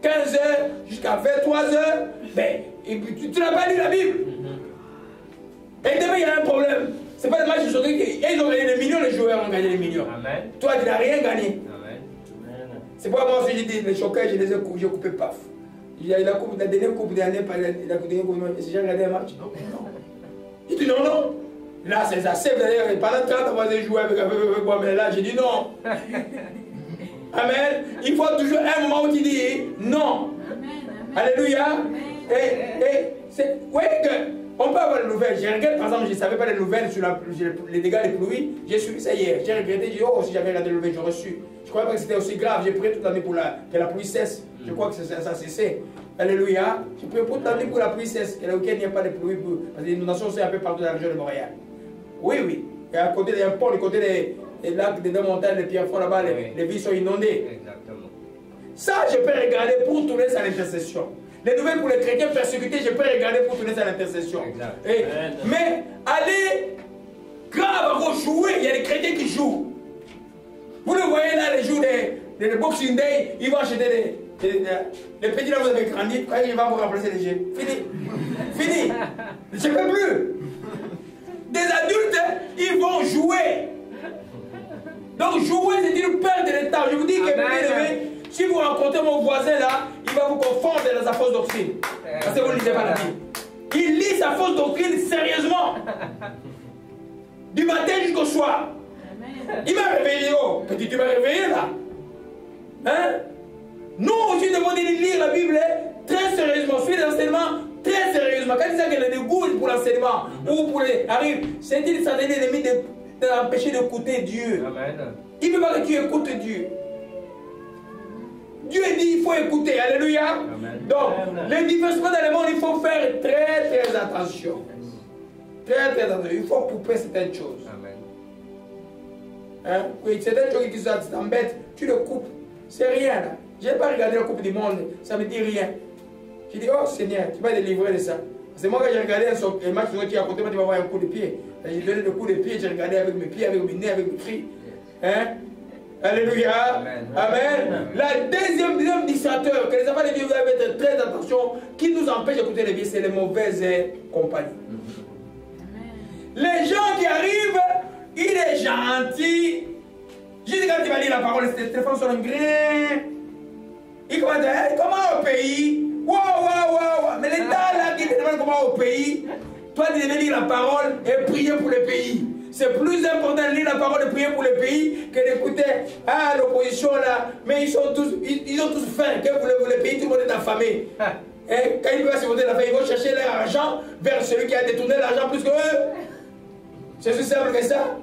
15h jusqu'à 23h. Ben, tu n'as pas lu la Bible. Et demain, il y a un problème. Ce n'est pas des matchs de soccer. Ils ont gagné des millions, les joueurs ont gagné des millions. Amen. Toi, tu n'as rien gagné. C'est pourquoi moi aussi, j'ai dit, les choqueurs, j'ai coupé paf. La dernière coupe d'année, j'ai regardé un match. Non. Il dit non, non. Là, c'est assez. Pendant 30 ans, j'ai joué avec moi, mais là, j'ai dit non. Amen. Il faut toujours un moment où tu dis non. Alléluia. Oui, on peut avoir les nouvelles. J'ai regardé, par exemple, je ne savais pas les nouvelles sur les dégâts des pluies. J'ai suivi ça hier. J'ai regretté, j'ai dit, oh, si j'avais regardé les nouvelles, j'aurais su. Je ne croyais pas que c'était aussi grave. J'ai prié toute l'année pour que la pluie cesse. Je crois que ça cessait. Alléluia. J'ai prié toute l'année pour la pluie cesse. Et là, il n'y a pas de pluie. Parce que les inondations, c'est un peu partout dans la région de Montréal. Oui, oui. Et à côté d'un pont, à côté des lacs, des montagnes, les pierres fonds là-bas, les villes sont inondées. Exactement. Ça, je peux regarder pour tourner ça à l'intercession. Les nouvelles pour les chrétiens persécutés, je peux regarder pour tourner ça à l'intercession. Mais aller grave à jouer, il y a des chrétiens qui jouent. Vous le voyez là, les jours de Boxing Day, ils vont acheter les petits là, vous avez grandi, quand ils vont vous remplacer les jeunes. Fini. Je ne peux plus. Des adultes, ils vont jouer. Donc jouer, c'est une perte de temps. Je vous dis que si vous rencontrez mon voisin là, il va vous confondre dans sa fausse doctrine. Parce que vous ne lisez pas la Bible. Il lit sa fausse doctrine sérieusement. Du matin jusqu'au soir. Il m'a réveillé. Oh, petit, tu m'as réveillé là. Hein? Nous, aussi, nous devons lire la Bible très sérieusement. Suivre l'enseignement très sérieusement. Quand il dit qu'il y a des goûts pour l'enseignement ou pour les arrive, c'est une certaine ennemi de l'empêcher d'écouter Dieu. Amen. Il ne veut pas que tu écoutes Dieu. Dieu dit il faut écouter. Alléluia. Amen. Donc, les divertissements dans le monde, il faut faire très très attention. Très très attention. Il faut couper certaines choses. Amen. Hein? Oui, certaines choses qui t'embêtent, tu le coupes. C'est rien là. Je n'ai pas regardé la Coupe du Monde, ça ne me dit rien. Je dis, oh Seigneur, tu vas délivrer de ça. Parce que moi, quand j'ai regardé un match qui est à côté, moi, tu vas avoir un coup de pied. J'ai donné le coup de pied, j'ai regardé avec mes pieds, avec mes nez, avec mes cris. Hein? Alléluia. Amen. Amen. La deuxième distracteur, que les enfants de Dieu doivent être très attention, qui nous empêche d'écouter les vies, c'est les mauvaises compagnies. Les gens qui arrivent, ils gentil. Juste quand tu vas lire la parole, tes téléphones sont un grain. Il commence à dire, hey, comment au pays? Waouh. Mais l'État là qui te demande comment au pays, toi tu devais lire la parole et prier pour le pays. C'est plus important de lire la parole et prier pour le pays que d'écouter l'opposition là. Mais ils ont tous faim. Que voulez-vous, le pays, tout le monde est affamé. Et quand ils veulent se voter la faim, ils vont chercher leur argent vers celui qui a détourné l'argent plus que eux. C'est aussi simple que ça.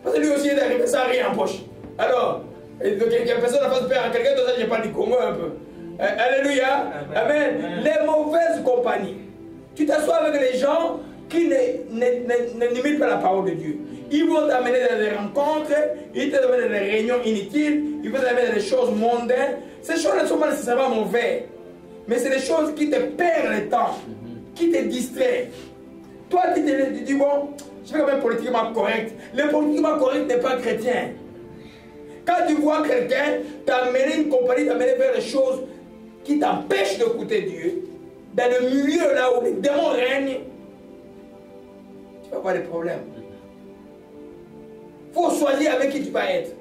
Parce que lui aussi est arrivé sans rien en poche. Alors, personne n'a fait peur à quelqu'un, d'autre, je parle du Congo un peu. Alléluia. Amen. Les mauvaises compagnies. Tu t'assois avec les gens qui n'imitent pas la parole de Dieu. Ils vont t'amener dans des rencontres, ils te amènent dans des réunions inutiles, ils vont t'amener dans des choses mondaines. Ces choses ne sont pas nécessairement mauvaises, mais c'est des choses qui te perdent le temps, qui te distraient. Toi, tu dis, bon, je vais quand même politiquement correct. Le politiquement correct n'est pas chrétien. Quand tu vois quelqu'un t'amener une compagnie, t'amener vers des choses qui t'empêchent d'écouter Dieu, dans le milieu là où les démons règnent, tu vas avoir des problèmes. Il faut choisir avec qui tu vas être.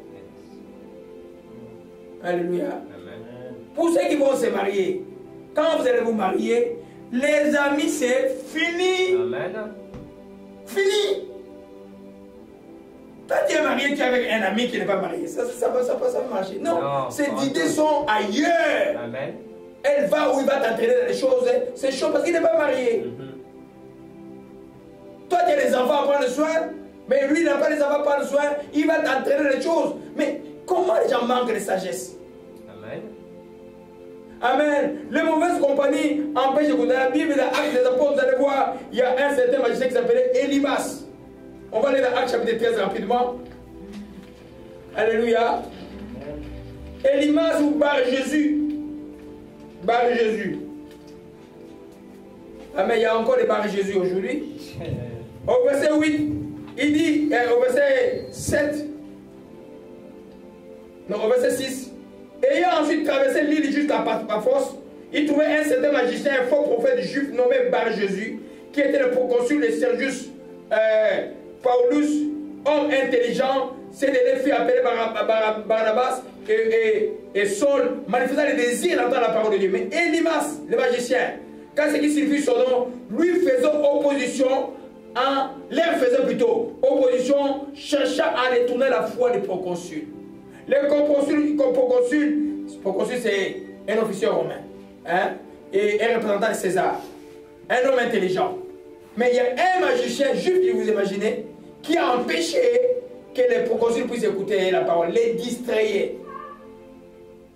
Alléluia. Amen. Pour ceux qui vont se marier, quand vous allez vous marier, les amis, c'est fini. Amen. Fini. Quand tu es marié, tu es avec un ami qui n'est pas marié. Ça va marcher. Non, ces idées sont ailleurs. Amen. Elle va où il va t'entraîner dans les choses. C'est chaud parce qu'il n'est pas marié. Toi, tu as les enfants à prendre soin, mais lui, il n'a pas les enfants à prendre soin. Il va t'entraîner dans les choses. Mais comment les gens manquent de sagesse? Amen. Amen. Les mauvaises compagnies empêchent d'écouter. Dans la Bible, dans Actes des Apôtres, vous allez voir, il y a un certain magicien qui s'appelait Élimas. On va aller dans Actes chapitre 13 rapidement. Alléluia. Élimas ou Bar-Jésus. Bar-Jésus. Amen. Il y a encore des Bar-Jésus aujourd'hui. Au verset 8, il dit, au verset 7, non, au verset 6, ayant ensuite traversé l'île jusqu'à Paphos, il trouvait un certain magicien, un faux prophète juif nommé Bar-Jésus, qui était le proconsul de Sergius Paulus, homme intelligent, s'est fait appeler Barnabas et Saul, manifestant le désir d'entendre la parole de Dieu. Mais Élimas, le magicien, quand ce qui signifie son nom, lui faisait opposition, l'air faisait plutôt opposition, chercha à détourner la foi des proconsuls. Le proconsul c'est un officier romain, et un représentant de César, un homme intelligent. Mais il y a un magicien juif, vous imaginez, qui a empêché que les proconsuls puissent écouter la parole, les distrayait.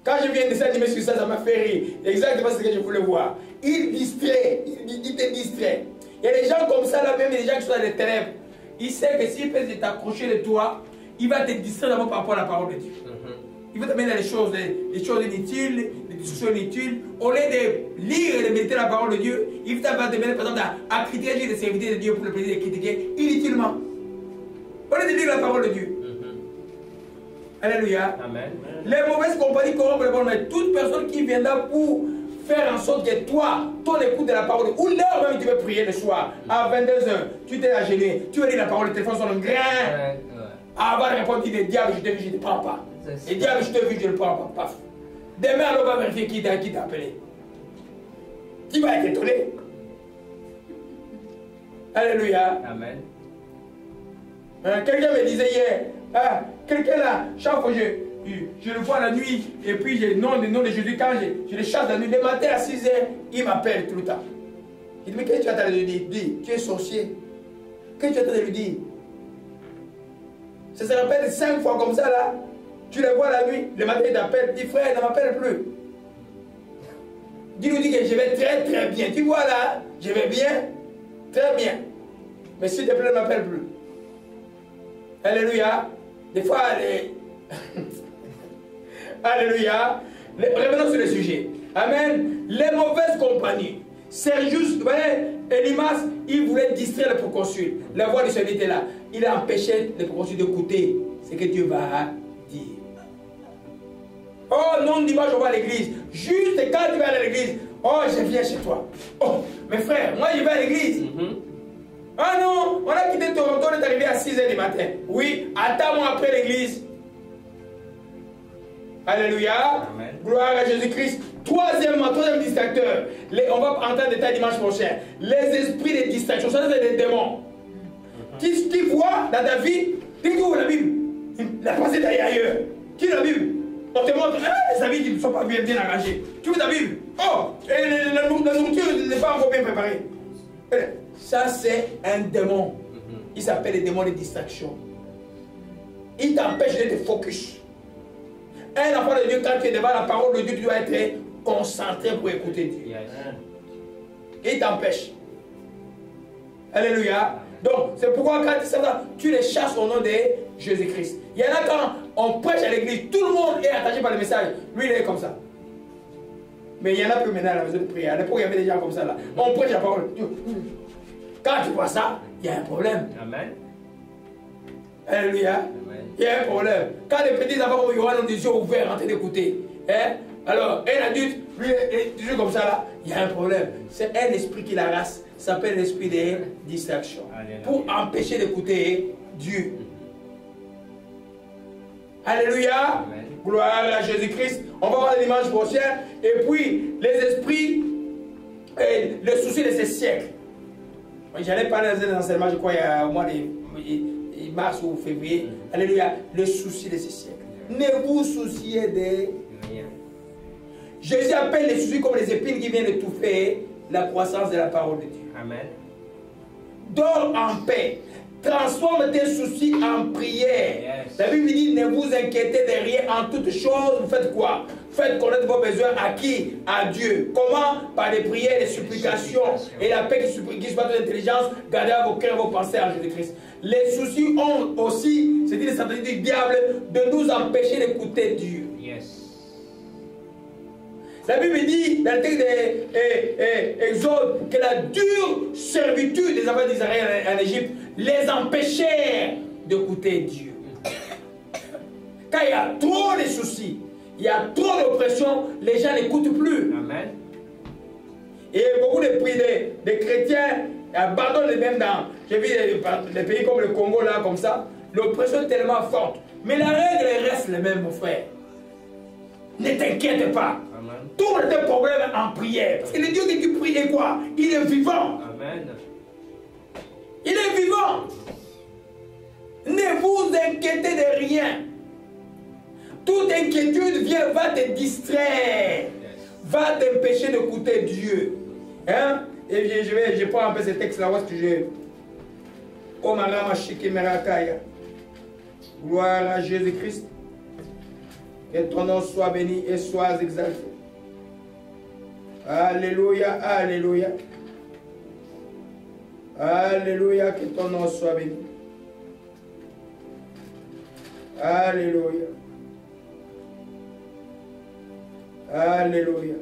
Quand je viens de s'animer sur ça, ça m'a fait rire. Exactement ce que je voulais voir. Il distrait, il te distrait. Il y a des gens comme ça, là, même des gens qui sont dans les ténèbres. Il sait que s'il peut t'approcher de toi, il va te distraire d'abord par rapport à la parole de Dieu. Il va t'amener dans les choses inutiles, des discussions inutiles. Au lieu de lire et de méditer la parole de Dieu, il va t'amener par exemple à critiquer les serviteurs de Dieu pour le plaisir de critiquer inutilement. Au lieu de lire la parole de Dieu. Alléluia. Amen. Les mauvaises compagnies corrompent le bon, mais toute personne qui viendra pour faire en sorte que toi, ton écoute de la parole, ou l'heure même tu veux prier le soir, à 22h, tu t'es agenouillé, tu veux lire la parole, le téléphone sonne grain. Avant de répondre, il dit, diable, je te vis, je ne te prends pas. Et diable, je te vis, je ne prends pas. Paf. Demain, on va vérifier qui t'a appelé. Tu vas être étonné. Alléluia. Amen. Quelqu'un me disait hier, quelqu'un là, chaque fois je le vois la nuit, et puis j'ai le nom de Jésus, quand je le chasse la nuit, le matin à 6h, il m'appelle tout le temps. Il dit, mais qu'est-ce que tu as en train de lui dire? Dis, tu es sorcier. Qu'est-ce que tu as en train de lui dire? Ça se répète 5 fois comme ça là. Tu le vois la nuit, le matin il t'appelle, il dit frère, ne m'appelle plus. Dis-lui que je vais très très bien. Tu vois là, je vais bien, très bien. Mais s'il te plaît, ne m'appelle plus. Alléluia. Des fois, Alléluia. Revenons sur le sujet. Amen. Les mauvaises compagnies. Sergius, vous voyez, Élimas, il voulait distraire le proconsul. La voix de celui était là. Il a empêché le proconsul d'écouter ce que Dieu va dire. Oh non, dimanche, on va à l'église. Juste quand tu vas à l'église, oh, je viens chez toi. Oh, mes frères, moi je vais à l'église. Ah non, on a quitté Toronto, on est êtes arrivé à 6 h du matin. Oui, attends-moi après l'église. Alléluia. Amen. Gloire à Jésus-Christ. Troisième distracteur. On va entrer en détail dimanche prochain. Les esprits de distraction. Ça, c'est des démons. Qui voit dans ta vie, tu ouvres la Bible. La pensée est ailleurs. Qui la Bible? On te montre, les amis qui ne sont pas bien arrangés. Tu veux ta Bible? Oh, la nourriture n'est pas encore bien préparée. Ça, c'est un démon. Il s'appelle le démon de distraction. Il t'empêche de te focus. Un enfant de Dieu, quand tu es devant la parole de Dieu, tu dois être concentré pour écouter Dieu. Yes. Il t'empêche. Alléluia. Donc, c'est pourquoi quand tu les chasses au nom de Jésus-Christ. Il y en a quand on prêche à l'église, tout le monde est attaché par le message. Lui, il est comme ça. Mais il y en a plus maintenant à la maison de prière. À l'époque, il y avait des gens comme ça là. On prêche la parole. Quand tu vois ça, il y a un problème. Amen. Alléluia. Amen. Il y a un problème. Quand les petits enfants ont des yeux ouverts en train d'écouter, hein? Alors, un adulte, lui, est toujours comme ça là, il y a un problème. C'est un esprit qui l'arrasse. Ça s'appelle l'esprit de distraction. Alléluia. Pour empêcher d'écouter Dieu. Alléluia. Amen. Gloire à Jésus-Christ. On va voir le dimanche prochain. Et puis, les esprits, le souci de ces siècles. J'allais parler dans un enseignement, je crois, il y a au mois de mars ou février. Alléluia. Le souci de ces siècles. Ne vous souciez de rien. Jésus appelle les soucis comme les épines qui viennent étouffer la croissance de la parole de Dieu. Amen. Dors en paix. Transforme tes soucis en prière. Yes. La Bible dit, ne vous inquiétez de rien en toutes choses. Vous faites quoi? Faites connaître vos besoins à qui? À Dieu. Comment? Par des prières, des supplications. Et la paix qui se passe de l'intelligence, gardez à vos cœurs vos pensées en Jésus-Christ. Les soucis ont aussi, c'est dit les stratégies du diable, de nous empêcher d'écouter Dieu. Yes. La Bible dit dans le texte d'Exode que la dure servitude des enfants d'Israël en Égypte les empêchait d'écouter Dieu. Quand il y a trop de soucis, il y a trop d'oppression, les gens n'écoutent plus. Amen. Et beaucoup de chrétiens abandonnent les mêmes dans. J'ai vu des pays comme le Congo là, comme ça, l'oppression est tellement forte. Mais la règle reste la même, mon frère. Ne t'inquiète pas. Amen. Tous tes problèmes en prière. Parce que le Dieu que tu pries est quoi? Il est vivant. Amen. Il est vivant. Ne vous inquiétez de rien. Toute inquiétude va te distraire. Va t'empêcher d'écouter Dieu. Hein? Et je prends un peu ce texte-là. Où est-ce que je... Gloire à Jésus-Christ. Que ton nom soit béni et soit exalté. Alléluia, alléluia. Alléluia, que ton nom soit béni. Alléluia. Alléluia.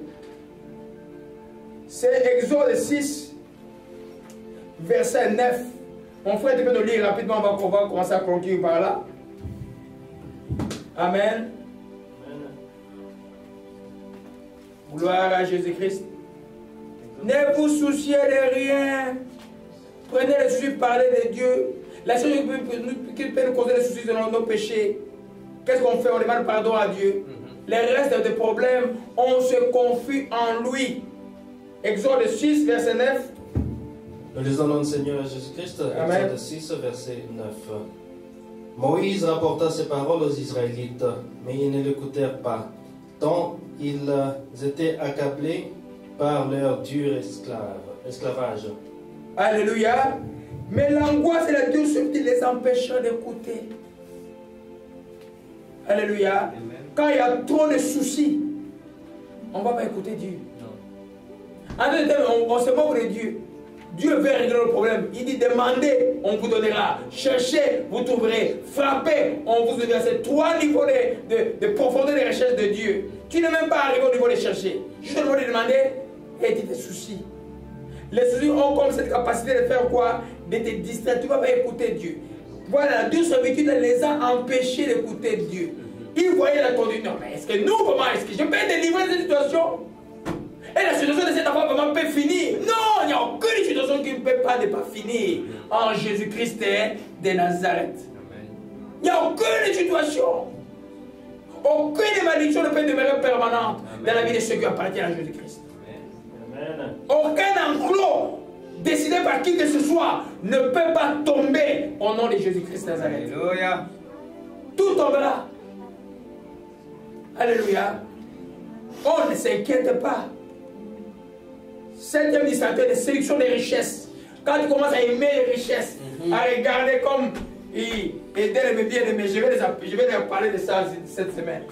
C'est Exode 6, verset 9. Mon frère, tu peux nous lire rapidement, on va commencer à conclure par là. Amen. Gloire à Jésus-Christ. Ne vous souciez de rien. Prenez le souci, parlez de Dieu. La chose qui peut nous causer les soucis de nos péchés. Qu'est-ce qu'on fait? On demande pardon à Dieu. Les restes des problèmes, on se confie en lui. Exode 6, verset 9. Nous lisons le nom du Seigneur Jésus-Christ. Exode 6, verset 9. Moïse rapporta ces paroles aux Israélites, mais ils ne l'écoutèrent pas, tant ils étaient accablés par leur dur esclavage. Alléluia. Mais l'angoisse et la dure subtilité les empêchent d'écouter. Alléluia. Amen. Quand il y a trop de soucis, on ne va pas écouter Dieu. Non. En d'autres termes, on se moque de Dieu. Dieu veut régler le problème. Il dit demandez, on vous donnera. Cherchez, vous trouverez. Frappez, on vous donnera. C'est trois niveaux de profondeur de recherche de Dieu. Tu n'es même pas arrivé au niveau de chercher. Juste au niveau de demander et dit tes soucis. Les soucis ont comme cette capacité de faire quoi? De te distraire. Tu ne vas pas écouter Dieu. Voilà, la dure servitude les a empêchés d'écouter Dieu. Ils voyaient la conduite. Non, mais est-ce que nous, comment est-ce que je peux délivrer de cette situation? Et la situation de cette enfant vraiment peut finir. Non, il n'y a aucune situation qui ne peut pas ne pas finir en Jésus-Christ de Nazareth. Il n'y a aucune situation. Aucune malédiction ne peut demeurer permanente dans la vie de ceux qui appartiennent à Jésus-Christ. Aucun enclos décidé par qui que ce soit ne peut pas tomber au nom de Jésus-Christ de Nazareth. Alléluia. Tout tombera. Alléluia. On ne s'inquiète pas. Septième distracteur de sélection des richesses. Quand tu commences à aimer les richesses, à regarder comme aider les bien-aimés, je vais leur parler de ça cette semaine.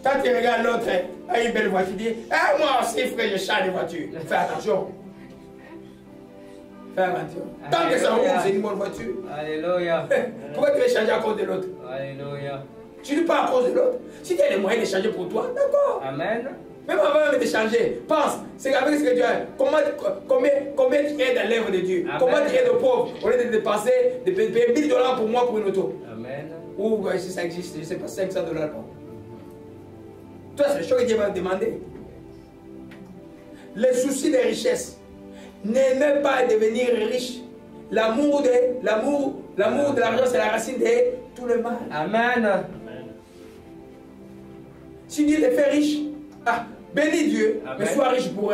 Quand tu regardes l'autre, a une belle voiture, tu dis, ah, moi aussi frère, je change de voiture. Fais attention. Fais attention. Tant que ça roule, c'est une bonne voiture. Alléluia. Pourquoi tu veux changer à cause de l'autre? Alléluia. Tu ne dis pas à cause de l'autre. Si tu as les moyens de changer pour toi, d'accord. Amen. Même avant même de changer, pense, c'est avec ce que tu as. Combien tu aides à l'œuvre de Dieu? Amen. Comment tu aides aux pauvres au lieu de dépenser, de payer $1000 pour moi pour une auto? Amen. Ou si ça existe, je ne sais pas, $500. Toi, c'est le chose que Dieu va te demander. Les soucis des richesses. N'aimez pas devenir riche. L'amour de l'argent, c'est la racine de tout le mal. Amen. Si Dieu te fait riche, bénis Dieu, Amen. mais sois riche pour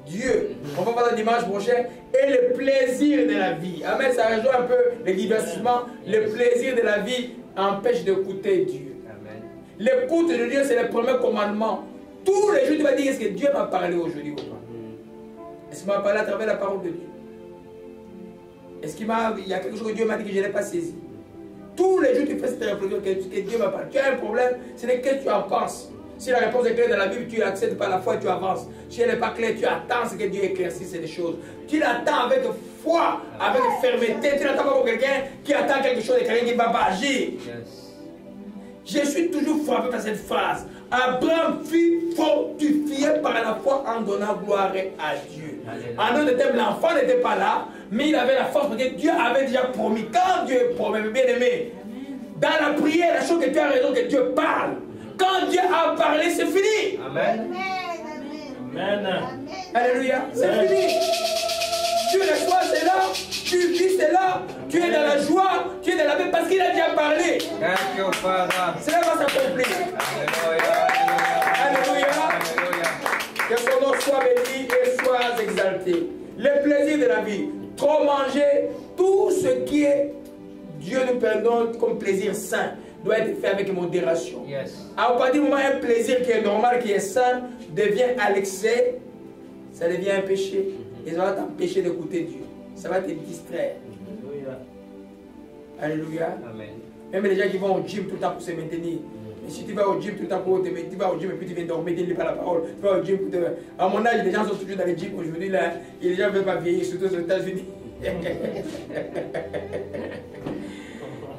Dieu. On va voir le dimanche prochain. Et le plaisir de la vie. Amen, ça rejoint un peu le divertissement. Le plaisir de la vie empêche d'écouter Dieu. Amen. L'écoute de Dieu, c'est le premier commandement. Tous les jours, tu vas dire, est-ce que Dieu m'a parlé aujourd'hui ou pas? Est-ce qu'il m'a parlé à travers la parole de Dieu? Est-ce qu'il y a quelque chose que Dieu m'a dit que je n'ai pas saisi? Tous les jours, tu fais cette réflexion que Dieu m'a parlé. Tu as un problème, c'est lequel tu en penses. Si la réponse est claire dans la Bible, tu acceptes par la foi et tu avances. Si elle n'est pas claire, tu attends ce que Dieu éclaircisse les choses. Tu l'attends avec foi, avec fermeté. Tu n'attends pas pour quelqu'un qui attend quelque chose de quelqu'un qui ne va pas agir. Yes. Je suis toujours frappé par cette phrase. Abraham fut fortifié par la foi en donnant gloire à Dieu. En d'autres termes, l'enfant n'était pas là, mais il avait la force parce que Dieu avait déjà promis. Quand Dieu promet, bien aimé, dans la prière, la chose que tu as raison, que Dieu parle. Quand Dieu a parlé, c'est fini. Amen. Amen. Alléluia, c'est fini. Tu reçois, c'est là. Tu vis, c'est là. Tu es dans la joie, tu es dans la paix parce qu'il a déjà parlé. Thank you, Father. Cela va s'accomplir. Alléluia. Alléluia. Que son nom soit béni et soit exalté. Le plaisir de la vie. Trop manger, tout ce qui est Dieu nous pardonne comme plaisir sain doit être fait avec modération. Yes. À partir du moment où un plaisir qui est normal, qui est sain, devient à l'excès, ça devient un péché. Et ça va t'empêcher d'écouter Dieu. Ça va te distraire. Alléluia. Amen. Même les gens qui vont au gym tout le temps pour se maintenir. Et si tu vas au gym tout le temps pour te maintenir, tu vas au gym et puis tu viens dormir, tu ne lis pas la parole. Tu vas au gym pour te... À mon âge, les gens sont toujours dans les gyms aujourd'hui. Là, et les gens ne veulent pas vieillir, surtout aux États-Unis.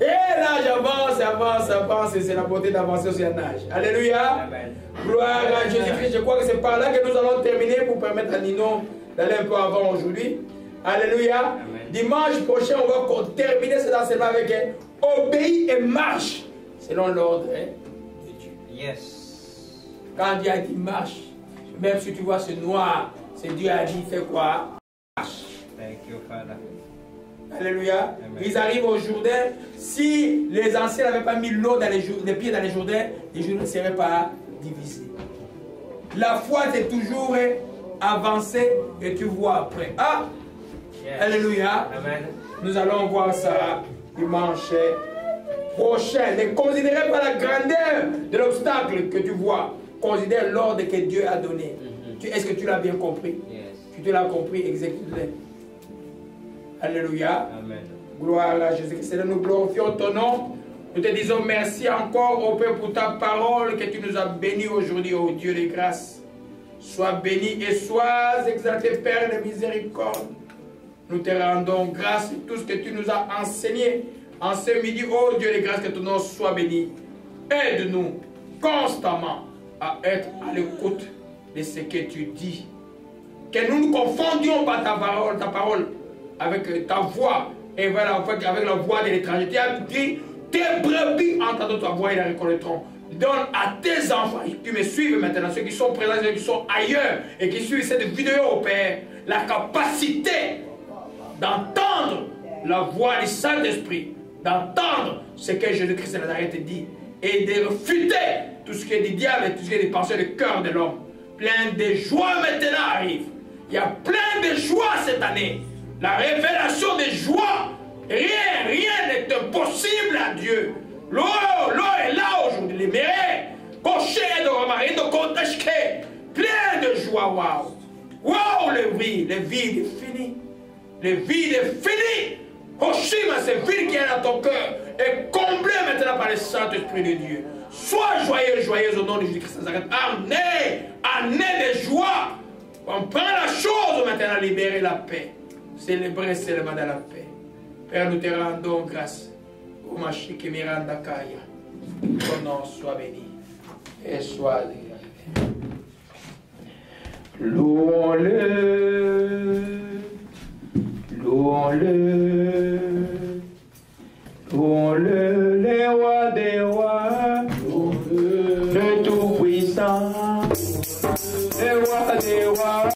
Et là, j'avance, et c'est la beauté d'avancer sur un âge. Alléluia. Amen. Gloire à Jésus-Christ. Je crois que c'est par là que nous allons terminer pour permettre à Nino d'aller un peu avant aujourd'hui. Alléluia. Amen. Dimanche prochain, on va terminer cet enseignement avec obéis et marche selon l'ordre de Dieu. Yes. Quand Dieu a dit marche, même si tu vois ce noir, c'est Dieu a dit fais quoi? Marche. Thank you, Father. Alléluia. Amen. Ils arrivent au Jourdain. Si les anciens n'avaient pas mis l'eau dans les pieds dans les Jourdains ne seraient pas divisés. La foi, c'est toujours avancer et tu vois après. Ah! Yes. Alléluia. Amen. Nous allons voir ça dimanche prochain. Ne considérez pas la grandeur de l'obstacle que tu vois. Considère l'ordre que Dieu a donné. Est-ce que tu l'as bien compris? Yes. Tu te l'as compris, exécute-le. Alléluia. Amen. Gloire à Jésus-Christ. Nous glorifions ton nom. Nous te disons merci encore, ô Père, pour ta parole que tu nous as bénis aujourd'hui, ô Dieu de grâce. Sois béni et sois exalté, Père de miséricorde. Nous te rendons grâce pour tout ce que tu nous as enseigné en ce midi, ô Dieu de grâce, que ton nom soit béni. Aide-nous constamment à être à l'écoute de ce que tu dis. Que nous ne confondions pas ta parole avec ta voix et avec la voix de l'étranger. Tu as dit, tes brebis entendent ta voix et la reconnaîtront. donnes à tes enfants qui me suivent maintenant, ceux qui sont présents, ceux qui sont ailleurs et qui suivent cette vidéo, Père, la capacité d'entendre la voix du Saint-Esprit, d'entendre ce que Jésus-Christ de Nazareth dit et de refuter tout ce qui est du diable et tout ce qui est des pensées du cœur de l'homme. Plein de joie maintenant arrive. Il y a plein de joie cette année. La révélation de joie. Rien n'est impossible à Dieu. L'eau est là aujourd'hui. Les mères, cocher de remarquer, de contester. Plein de joie. Waouh. Waouh, le vide est fini. Le vide est fini. Hoshima, ce vide qui est dans ton cœur est comblé maintenant par le Saint-Esprit de Dieu. Sois joyeux, joyeuse au nom de Jésus-Christ. Année de joie. On prend la chose maintenant, libérer la paix. Célébrer seulement dans la paix. Père, nous te rendons grâce. Au Machi qui Miranda Kaya. Ton nom soit béni. Et soit délivré. Louons-le. Louons-le. Louons-le, les rois des rois. Louons-le, le Tout-Puissant. Les rois des rois.